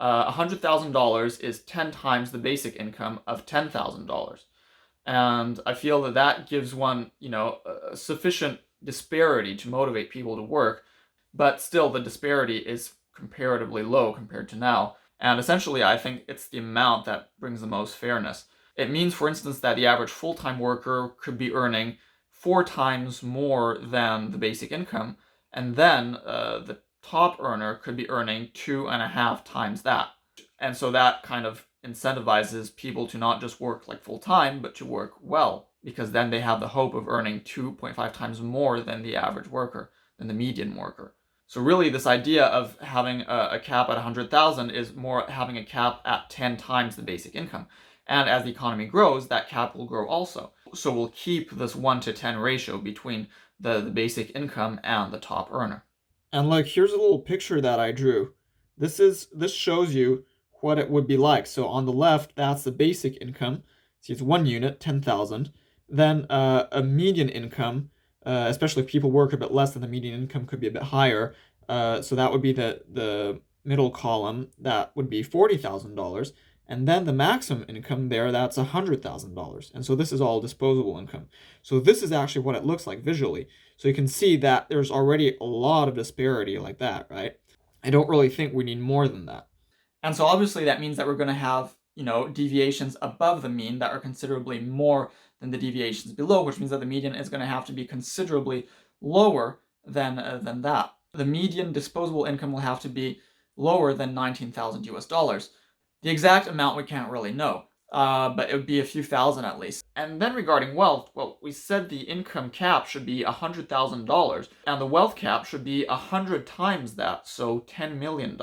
$100,000 is 10 times the basic income of $10,000. And I feel that that gives one, a sufficient disparity to motivate people to work, but still the disparity is comparatively low compared to now. And essentially, I think it's the amount that brings the most fairness. It means, for instance, that the average full-time worker could be earning 4 times more than the basic income, and then the top earner could be earning 2.5 times that. And so that kind of incentivizes people to not just work like full-time, but to work well, because then they have the hope of earning 2.5 times more than the average worker, than the median worker. So really, this idea of having a cap at 100,000 is more having a cap at 10 times the basic income. And as the economy grows, that cap will grow also. So we'll keep this 1 to 10 ratio between the basic income and the top earner. And like, here's a little picture that I drew. This shows you what it would be like. So on the left, that's the basic income. See, it's 1 unit, 10,000. Then a median income, especially if people work a bit less than the median income, could be a bit higher. So that would be the middle column. That would be $40,000. And then the maximum income there, that's $100,000. And so this is all disposable income. So this is actually what it looks like visually. So you can see that there's already a lot of disparity like that, right? I don't really think we need more than that. And so obviously that means that we're going to have, deviations above the mean that are considerably more than the deviations below, which means that the median is going to have to be considerably lower than that. The median disposable income will have to be lower than 19,000 US dollars. The exact amount we can't really know, but it would be a few thousand at least. And then regarding wealth, well, we said the income cap should be $100,000, and the wealth cap should be 100 times that, so $10 million.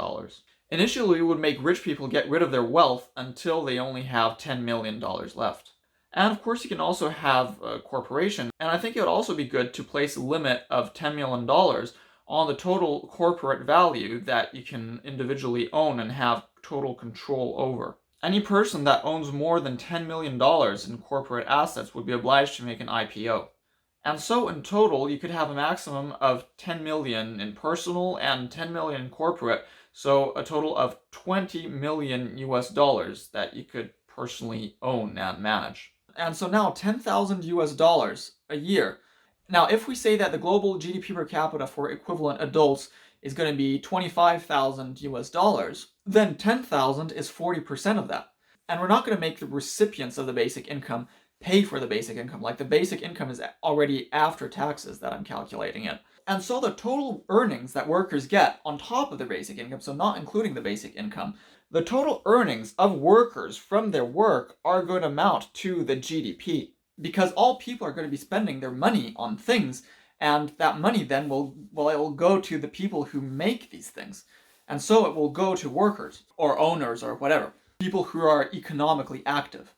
Initially, it would make rich people get rid of their wealth until they only have $10 million left. And of course, you can also have a corporation, and I think it would also be good to place a limit of $10 million on the total corporate value that you can individually own and have total control over. Any person that owns more than $10 million in corporate assets would be obliged to make an IPO. And so in total, you could have a maximum of 10 million in personal and 10 million in corporate, so a total of 20 million US dollars that you could personally own and manage. And so now 10,000 US dollars a year. Now, if we say that the global GDP per capita for equivalent adults is going to be 25,000 US dollars, then 10,000 is 40% of that. And we're not going to make the recipients of the basic income pay for the basic income. Like, the basic income is already after taxes that I'm calculating it. And so the total earnings that workers get on top of the basic income, so not including the basic income, the total earnings of workers from their work are going to amount to the GDP. Because all people are going to be spending their money on things, and that money then it will go to the people who make these things. And so it will go to workers, or owners, or whatever, people who are economically active.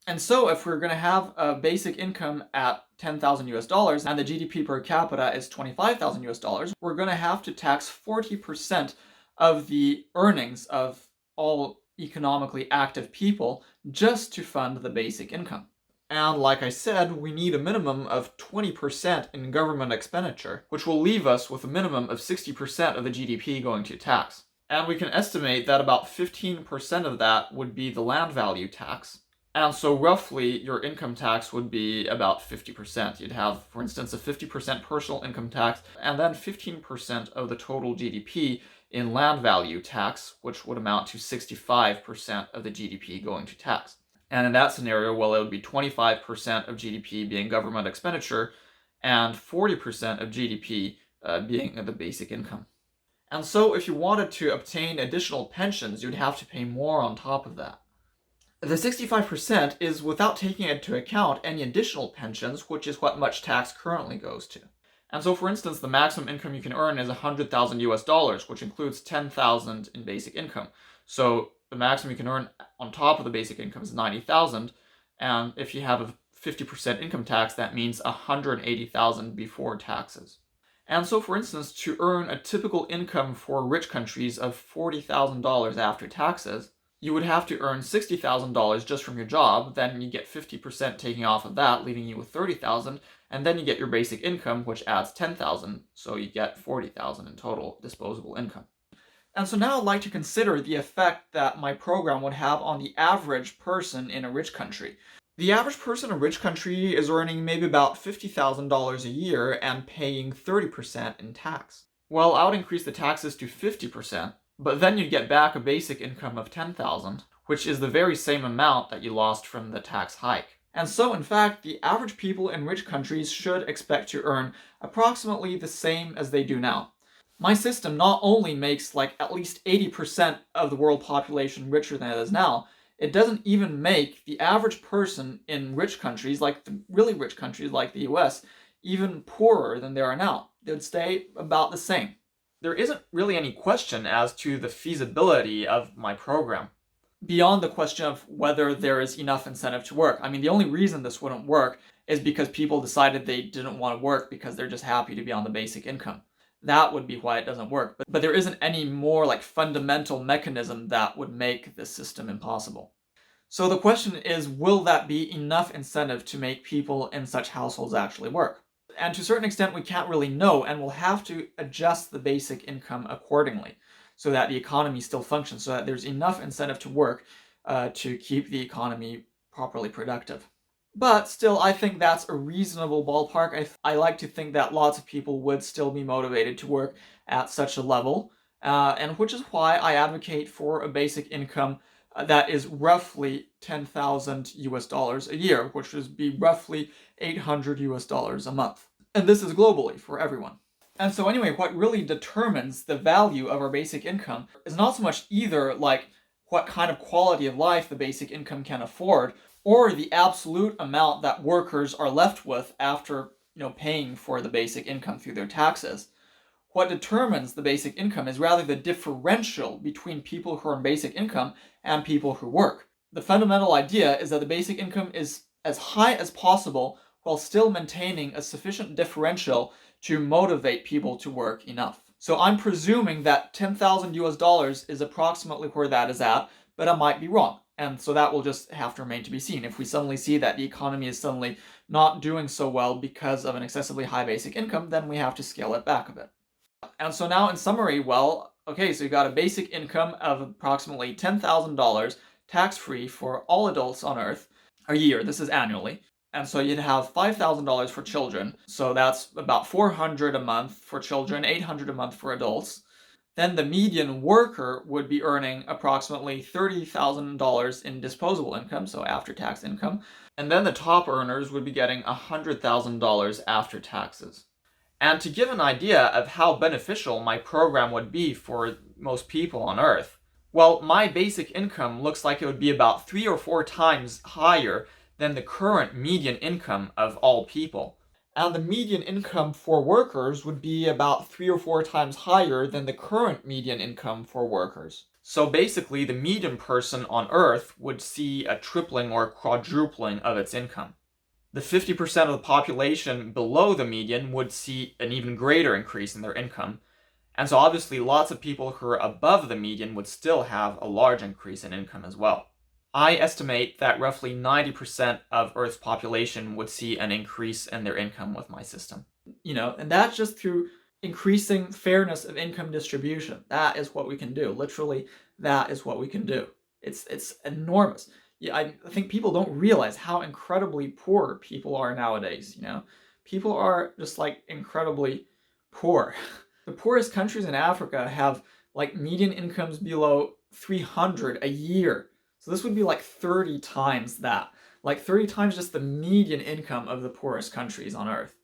And so if we're going to have a basic income at 10,000 US dollars and the GDP per capita is 25,000 US dollars, we're going to have to tax 40% of the earnings of all economically active people just to fund the basic income. And like I said, we need a minimum of 20% in government expenditure, which will leave us with a minimum of 60% of the GDP going to tax. And we can estimate that about 15% of that would be the land value tax. And so roughly your income tax would be about 50%. You'd have, for instance, a 50% personal income tax, and then 15% of the total GDP in land value tax, which would amount to 65% of the GDP going to tax. And in that scenario, well, it would be 25% of GDP being government expenditure, and 40% of GDP being the basic income. And so if you wanted to obtain additional pensions, you'd have to pay more on top of that. The 65% is without taking into account any additional pensions, which is what much tax currently goes to. And so, for instance, the maximum income you can earn is 100,000 US dollars, which includes 10,000 in basic income. So the maximum you can earn on top of the basic income is 90,000, and if you have a 50% income tax, that means 180,000 before taxes. And so, for instance, to earn a typical income for rich countries of $40,000 after taxes, you would have to earn $60,000 just from your job, then you get 50% taking off of that, leaving you with 30,000, and then you get your basic income, which adds 10,000, so you get 40,000 in total disposable income. And so now I'd like to consider the effect that my program would have on the average person in a rich country. The average person in a rich country is earning maybe about $50,000 a year and paying 30% in tax. Well, I would increase the taxes to 50%, but then you'd get back a basic income of $10,000, which is the very same amount that you lost from the tax hike. And so, in fact, the average people in rich countries should expect to earn approximately the same as they do now. My system not only makes like at least 80% of the world population richer than it is now, it doesn't even make the average person in rich countries, like the really rich countries like the US, even poorer than they are now. They would stay about the same. There isn't really any question as to the feasibility of my program, beyond the question of whether there is enough incentive to work. I mean, the only reason this wouldn't work is because people decided they didn't want to work because they're just happy to be on the basic income. That would be why it doesn't work. But there isn't any more like fundamental mechanism that would make this system impossible. So the question is, will that be enough incentive to make people in such households actually work? And to a certain extent, we can't really know, and we'll have to adjust the basic income accordingly so that the economy still functions, so that there's enough incentive to work to keep the economy properly productive. But still, I think that's a reasonable ballpark. I like to think that lots of people would still be motivated to work at such a level, and which is why I advocate for a basic income that is roughly 10,000 US dollars a year, which would be roughly 800 US dollars a month. And this is globally for everyone. And so anyway, what really determines the value of our basic income is not so much either like what kind of quality of life the basic income can afford, or the absolute amount that workers are left with after, paying for the basic income through their taxes. What determines the basic income is rather the differential between people who earn basic income and people who work. The fundamental idea is that the basic income is as high as possible while still maintaining a sufficient differential to motivate people to work enough. So I'm presuming that 10,000 US dollars is approximately where that is at, but I might be wrong. And so that will just have to remain to be seen. If we suddenly see that the economy is suddenly not doing so well because of an excessively high basic income, then we have to scale it back a bit. And so now in summary, well, okay, so you got a basic income of approximately $10,000 tax-free for all adults on Earth a year. This is annually. And so you'd have $5,000 for children. So that's about $400 a month for children, $800 a month for adults. Then the median worker would be earning approximately $30,000 in disposable income, so after-tax income. And then the top earners would be getting $100,000 after taxes. And to give an idea of how beneficial my program would be for most people on Earth, well, my basic income looks like it would be about 3 or 4 times higher than the current median income of all people. And the median income for workers would be about 3 or 4 times higher than the current median income for workers. So basically, the median person on Earth would see a tripling or quadrupling of its income. The 50% of the population below the median would see an even greater increase in their income. And so obviously, lots of people who are above the median would still have a large increase in income as well. I estimate that roughly 90% of Earth's population would see an increase in their income with my system. And that's just through increasing fairness of income distribution. That is what we can do. Literally, that is what we can do. It's enormous. Yeah, I think people don't realize how incredibly poor people are nowadays, People are just like incredibly poor. The poorest countries in Africa have like median incomes below 300 a year. So this would be like 30 times that. Like 30 times just the median income of the poorest countries on Earth.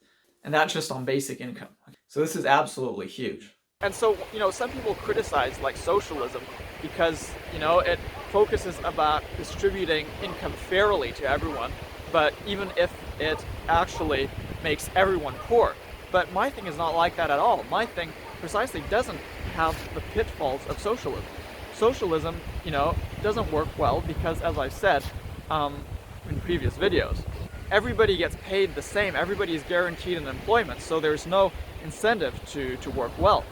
And that's just on basic income. So this is absolutely huge. And so, some people criticize like socialism because, it focuses about distributing income fairly to everyone, but even if it actually makes everyone poor. But my thing is not like that at all. My thing precisely doesn't have the pitfalls of socialism. Socialism, doesn't work well because, as I've said in previous videos, everybody gets paid the same. Everybody is guaranteed an employment, so there's no incentive to work well.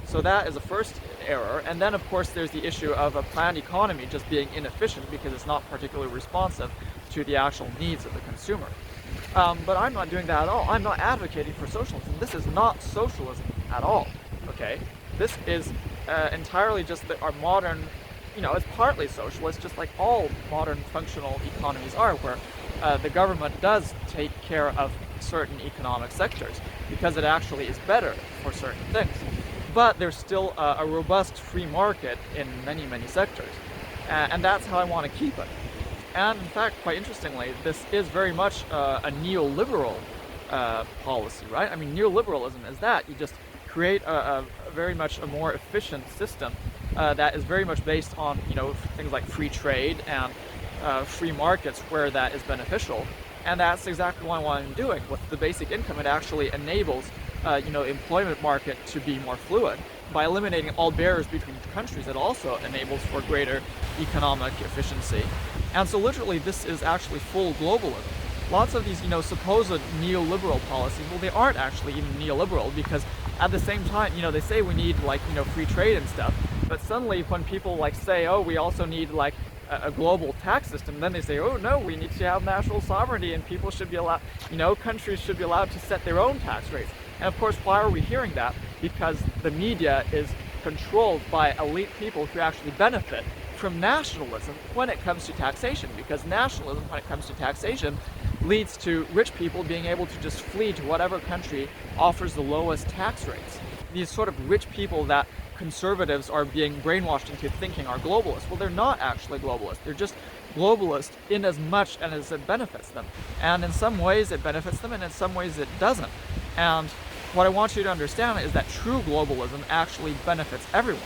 So that is the first error. And then, of course, there's the issue of a planned economy just being inefficient because it's not particularly responsive to the actual needs of the consumer. But I'm not doing that at all. I'm not advocating for socialism. This is not socialism at all, okay? This is entirely just that our modern, it's partly socialist, just like all modern functional economies are, where the government does take care of certain economic sectors because it actually is better for certain things. But there's still a robust free market in many, many sectors. And that's how I want to keep it. And in fact, quite interestingly, this is very much a neoliberal policy, right? I mean, neoliberalism is that. You just create a very much a more efficient system that is very much based on, things like free trade and free markets where that is beneficial. And that's exactly what I'm doing. With the basic income, it actually enables, employment market to be more fluid. By eliminating all barriers between countries, it also enables for greater economic efficiency. And so literally this is actually full globalism. Lots of these, supposed neoliberal policies, well, they aren't actually even neoliberal, because at the same time, they say we need free trade and stuff, but suddenly when people say, oh, we also need a global tax system, then they say, oh no, we need to have national sovereignty and people should be allowed, countries should be allowed to set their own tax rates. And of course, why are we hearing that? Because the media is controlled by elite people who actually benefit from nationalism when it comes to taxation, because nationalism when it comes to taxation leads to rich people being able to just flee to whatever country offers the lowest tax rates. These sort of rich people that conservatives are being brainwashed into thinking are globalists. Well, they're not actually globalists. They're just globalist in as much as it benefits them. And in some ways it benefits them, and in some ways it doesn't. And what I want you to understand is that true globalism actually benefits everyone.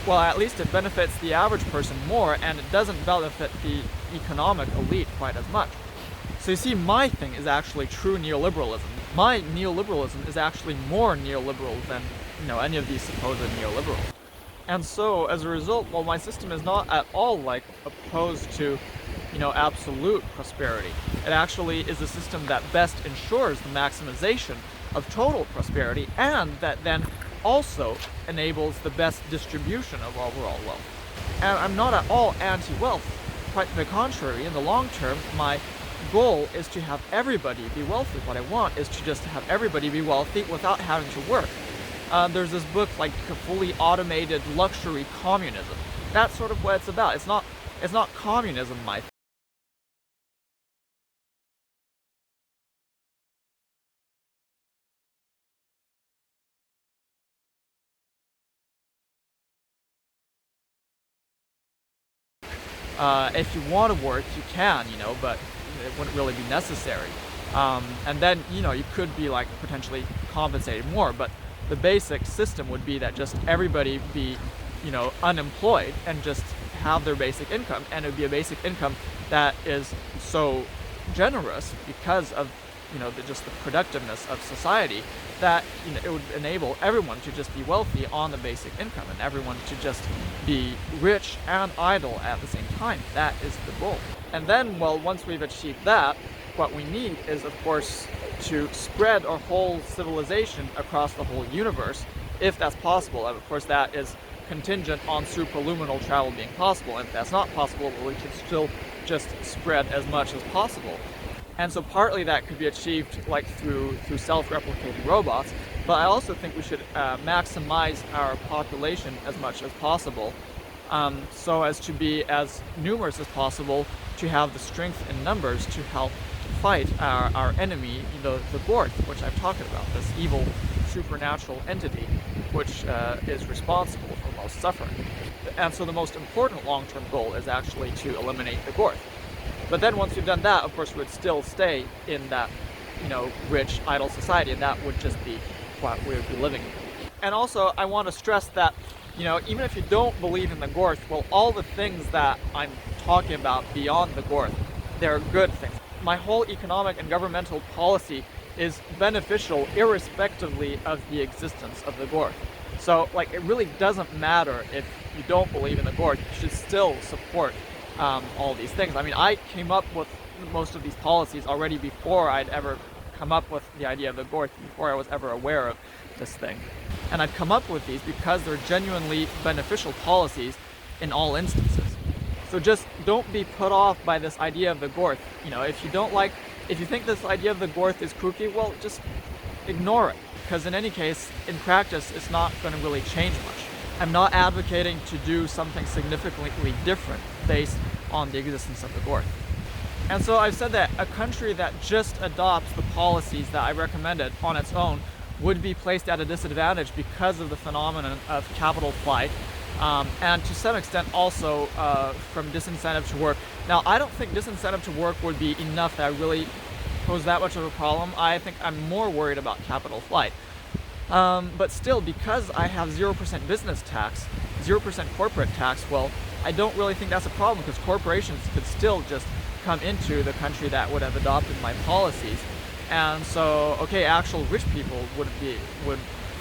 Well, at least it benefits the average person more, and it doesn't benefit the economic elite quite as much. So you see, my thing is actually true neoliberalism. My neoliberalism is actually more neoliberal than, any of these supposed neoliberals. And so, as a result, while my system is not at all opposed to, absolute prosperity, it actually is a system that best ensures the maximization of total prosperity, and that then also enables the best distribution of overall wealth. And I'm not at all anti-wealth. Quite the contrary, in the long term, my goal is to have everybody be wealthy. What I want is to just have everybody be wealthy without having to work. There's this book Fully Automated Luxury Communism. That's sort of what it's about. It's not communism, my thing. If you want to work, you can, but it wouldn't really be necessary. And then, you could be potentially compensated more, but the basic system would be that just everybody be, unemployed and just have their basic income, and it would be a basic income that is so generous because of, just the productiveness of society, that it would enable everyone to just be wealthy on the basic income, and everyone to just be rich and idle at the same time. That is the goal. And then, well, once we've achieved that, what we need is, of course, to spread our whole civilization across the whole universe, if that's possible. And of course, that is contingent on supraluminal travel being possible. And if that's not possible, well, we can still just spread as much as possible. And so partly that could be achieved through self-replicating robots, but I also think we should maximize our population as much as possible, so as to be as numerous as possible, to have the strength in numbers to help fight our enemy, the Gorth, which I've talked about, this evil supernatural entity which is responsible for most suffering. And so the most important long-term goal is actually to eliminate the Gorth. But then once we've done that, of course, we would still stay in that, rich, idle society, and that would just be what we would be living in. And also, I want to stress that, even if you don't believe in the Gorth, well, all the things that I'm talking about beyond the Gorth, they're good things. My whole economic and governmental policy is beneficial irrespectively of the existence of the Gorth. So, it really doesn't matter if you don't believe in the Gorth, you should still support all these things. I mean, I came up with most of these policies already before I'd ever come up with the idea of the Gorth, before I was ever aware of this thing. And I've come up with these because they're genuinely beneficial policies in all instances. So just don't be put off by this idea of the Gorth. If you think this idea of the Gorth is kooky, well, just ignore it. Because in any case, in practice, it's not going to really change much. I'm not advocating to do something significantly different based on the existence of the North. And so I've said that a country that just adopts the policies that I recommended on its own would be placed at a disadvantage because of the phenomenon of capital flight, and to some extent also from disincentive to work. Now, I don't think disincentive to work would be enough that really pose that much of a problem. I think I'm more worried about capital flight. But still, because I have 0% business tax, 0% corporate tax, well, I don't really think that's a problem, because corporations could still just come into the country that would have adopted my policies. And so, okay, actual rich people would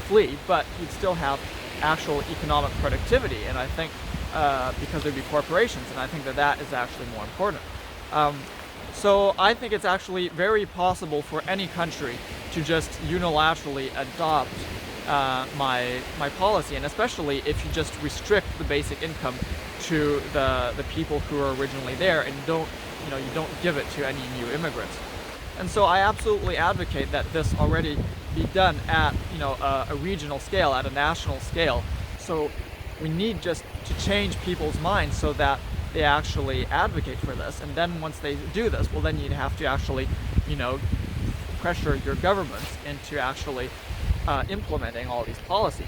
flee, but you'd still have actual economic productivity. And I think because there'd be corporations, and I think that that is actually more important. So I think it's actually very possible for any country to just unilaterally adopt my policy, and especially if you just restrict the basic income to the people who are originally there, and you don't give it to any new immigrants. And so I absolutely advocate that this already be done at a regional scale, at a national scale. So we need just to change people's minds so that they actually advocate for this. And then once they do this, well, then you'd have to actually pressure your governments into actually implementing all these policies.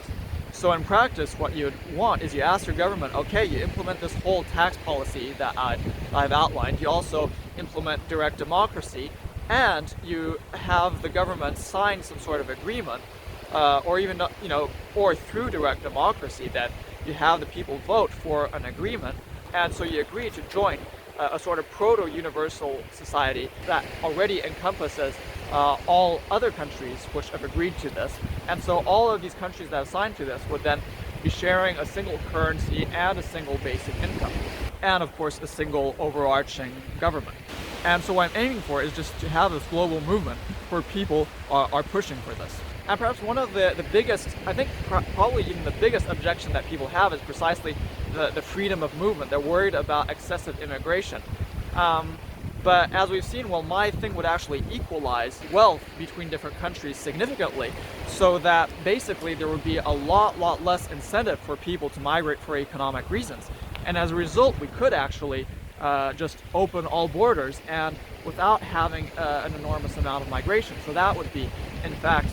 So in practice, what you'd want is you ask your government, okay, you implement this whole tax policy that I've outlined, you also implement direct democracy, and you have the government sign some sort of agreement, or even, or through direct democracy, that you have the people vote for an agreement, and so you agree to join a sort of proto-universal society that already encompasses all other countries which have agreed to this. And so all of these countries that have signed to this would then be sharing a single currency and a single basic income, and of course a single overarching government. And so what I'm aiming for is just to have this global movement where people are pushing for this. And perhaps one of the biggest, I think probably even the biggest objection that people have is precisely the freedom of movement. They're worried about excessive immigration. But as we've seen, well, my thing would actually equalize wealth between different countries significantly, so that basically there would be a lot less incentive for people to migrate for economic reasons. And as a result, we could actually just open all borders and without having an enormous amount of migration. So that would be, in fact,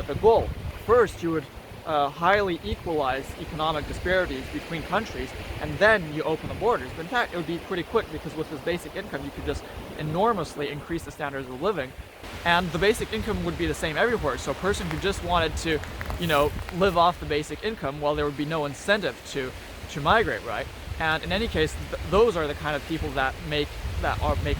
the goal. First, you would highly equalize economic disparities between countries, and then you open the borders. But in fact, it would be pretty quick, because with this basic income, you could just enormously increase the standards of living, and the basic income would be the same everywhere. So a person who just wanted to, live off the basic income, well, there would be no incentive to migrate, right? And in any case, those are the kind of people that make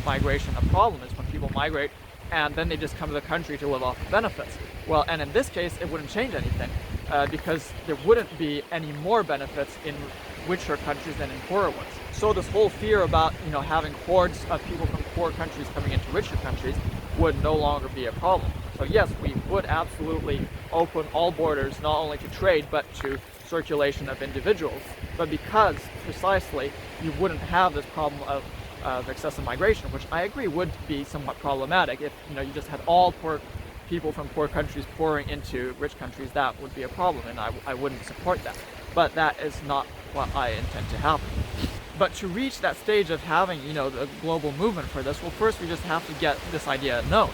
migration a problem, is when people migrate and then they just come to the country to live off the benefits. Well, and in this case, it wouldn't change anything, because there wouldn't be any more benefits in richer countries than in poorer ones. So this whole fear about having hordes of people from poor countries coming into richer countries would no longer be a problem. So yes, we would absolutely open all borders, not only to trade but to circulation of individuals. But because precisely you wouldn't have this problem of excessive migration, which I agree would be somewhat problematic if you just had all poor people from poor countries pouring into rich countries, that would be a problem, and I wouldn't support that. But that is not what I intend to happen. But to reach that stage of having the global movement for this, well, first we just have to get this idea known.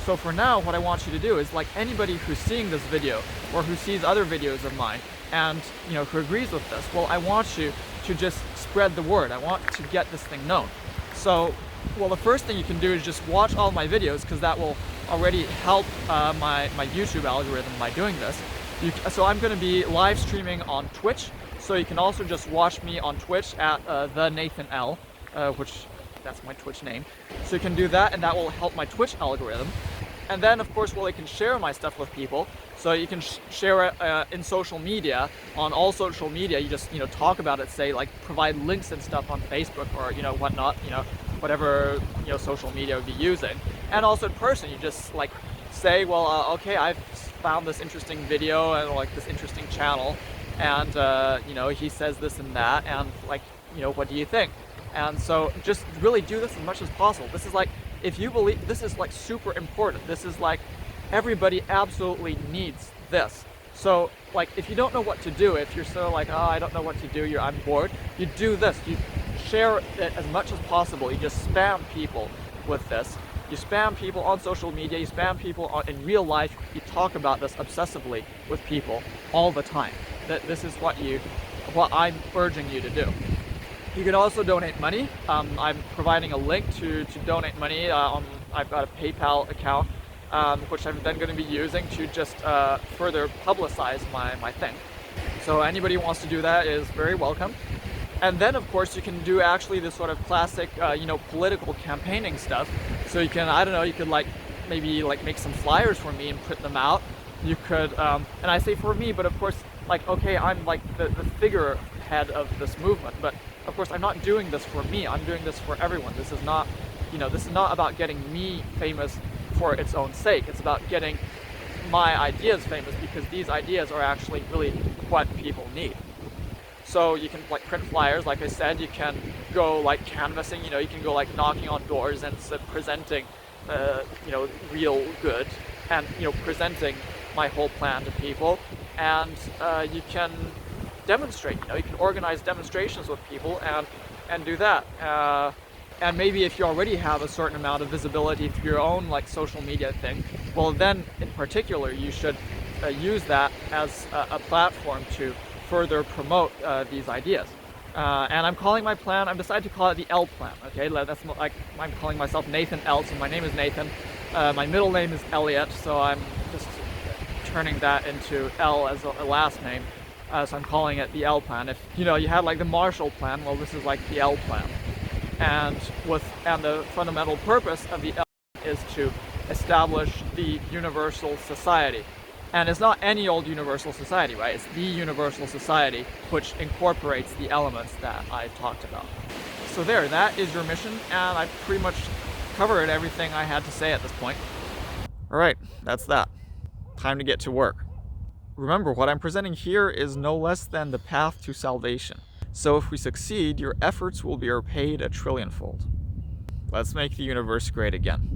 So for now, what I want you to do is, like anybody who's seeing this video or who sees other videos of mine and who agrees with this, well, I want you to just spread the word. I want to get this thing known. So, well, the first thing you can do is just watch all my videos, because that will already help my YouTube algorithm by doing this. So I'm going to be live streaming on Twitch, so you can also just watch me on Twitch at the Nathan L, which that's my Twitch name. So you can do that, and that will help my Twitch algorithm. And then, of course, well, you can share my stuff with people. So you can share it in social media, on all social media. You just talk about it, say like provide links and stuff on Facebook or whatnot, whatever social media would be using. And also in person, you just like say, well, okay, I've found this interesting video and like this interesting channel, and he says this and that, and like what do you think? And so just really do this as much as possible. This is like, if you believe, this is like super important. This is like, everybody absolutely needs this. So, like, if you don't know what to do, if you're so like, oh, I don't know what to do, I'm bored, you do this. You share it as much as possible. You just spam people with this. You spam people on social media, you spam people in real life, you talk about this obsessively with people all the time. This is what I'm urging you to do. You can also donate money. I'm providing a link to donate money. I've got a PayPal account, which I'm then going to be using to just further publicize my thing. So anybody who wants to do that is very welcome. And then, of course, you can do actually this sort of classic, political campaigning stuff. So you can, I don't know, you could maybe make some flyers for me and print them out. You could, and I say for me, but of course, okay, I'm the figurehead of this movement, but of course, I'm not doing this for me. I'm doing this for everyone. This is not, this is not about getting me famous for its own sake. It's about getting my ideas famous because these ideas are actually really what people need. So you can print flyers, like I said. You can go canvassing. You can go knocking on doors and presenting, real good, and presenting my whole plan to people. And you can demonstrate. You can organize demonstrations with people and do that. And maybe if you already have a certain amount of visibility through your own social media thing, well then in particular you should use that as a platform to further promote these ideas. And I'm calling my plan, I've decided to call it the L plan, okay? That's I'm calling myself Nathan L, so my name is Nathan. My middle name is Elliot, so I'm just turning that into L as a last name. So I'm calling it the L plan. If you had the Marshall Plan, well, this is the L plan. And the fundamental purpose of the L is to establish the universal society. And it's not any old universal society, right? It's the universal society which incorporates the elements that I talked about. So there, that is your mission, and I've pretty much covered everything I had to say at this point. Alright, that's that. Time to get to work. Remember, what I'm presenting here is no less than the path to salvation. So if we succeed, your efforts will be repaid a trillionfold. Let's make the universe great again.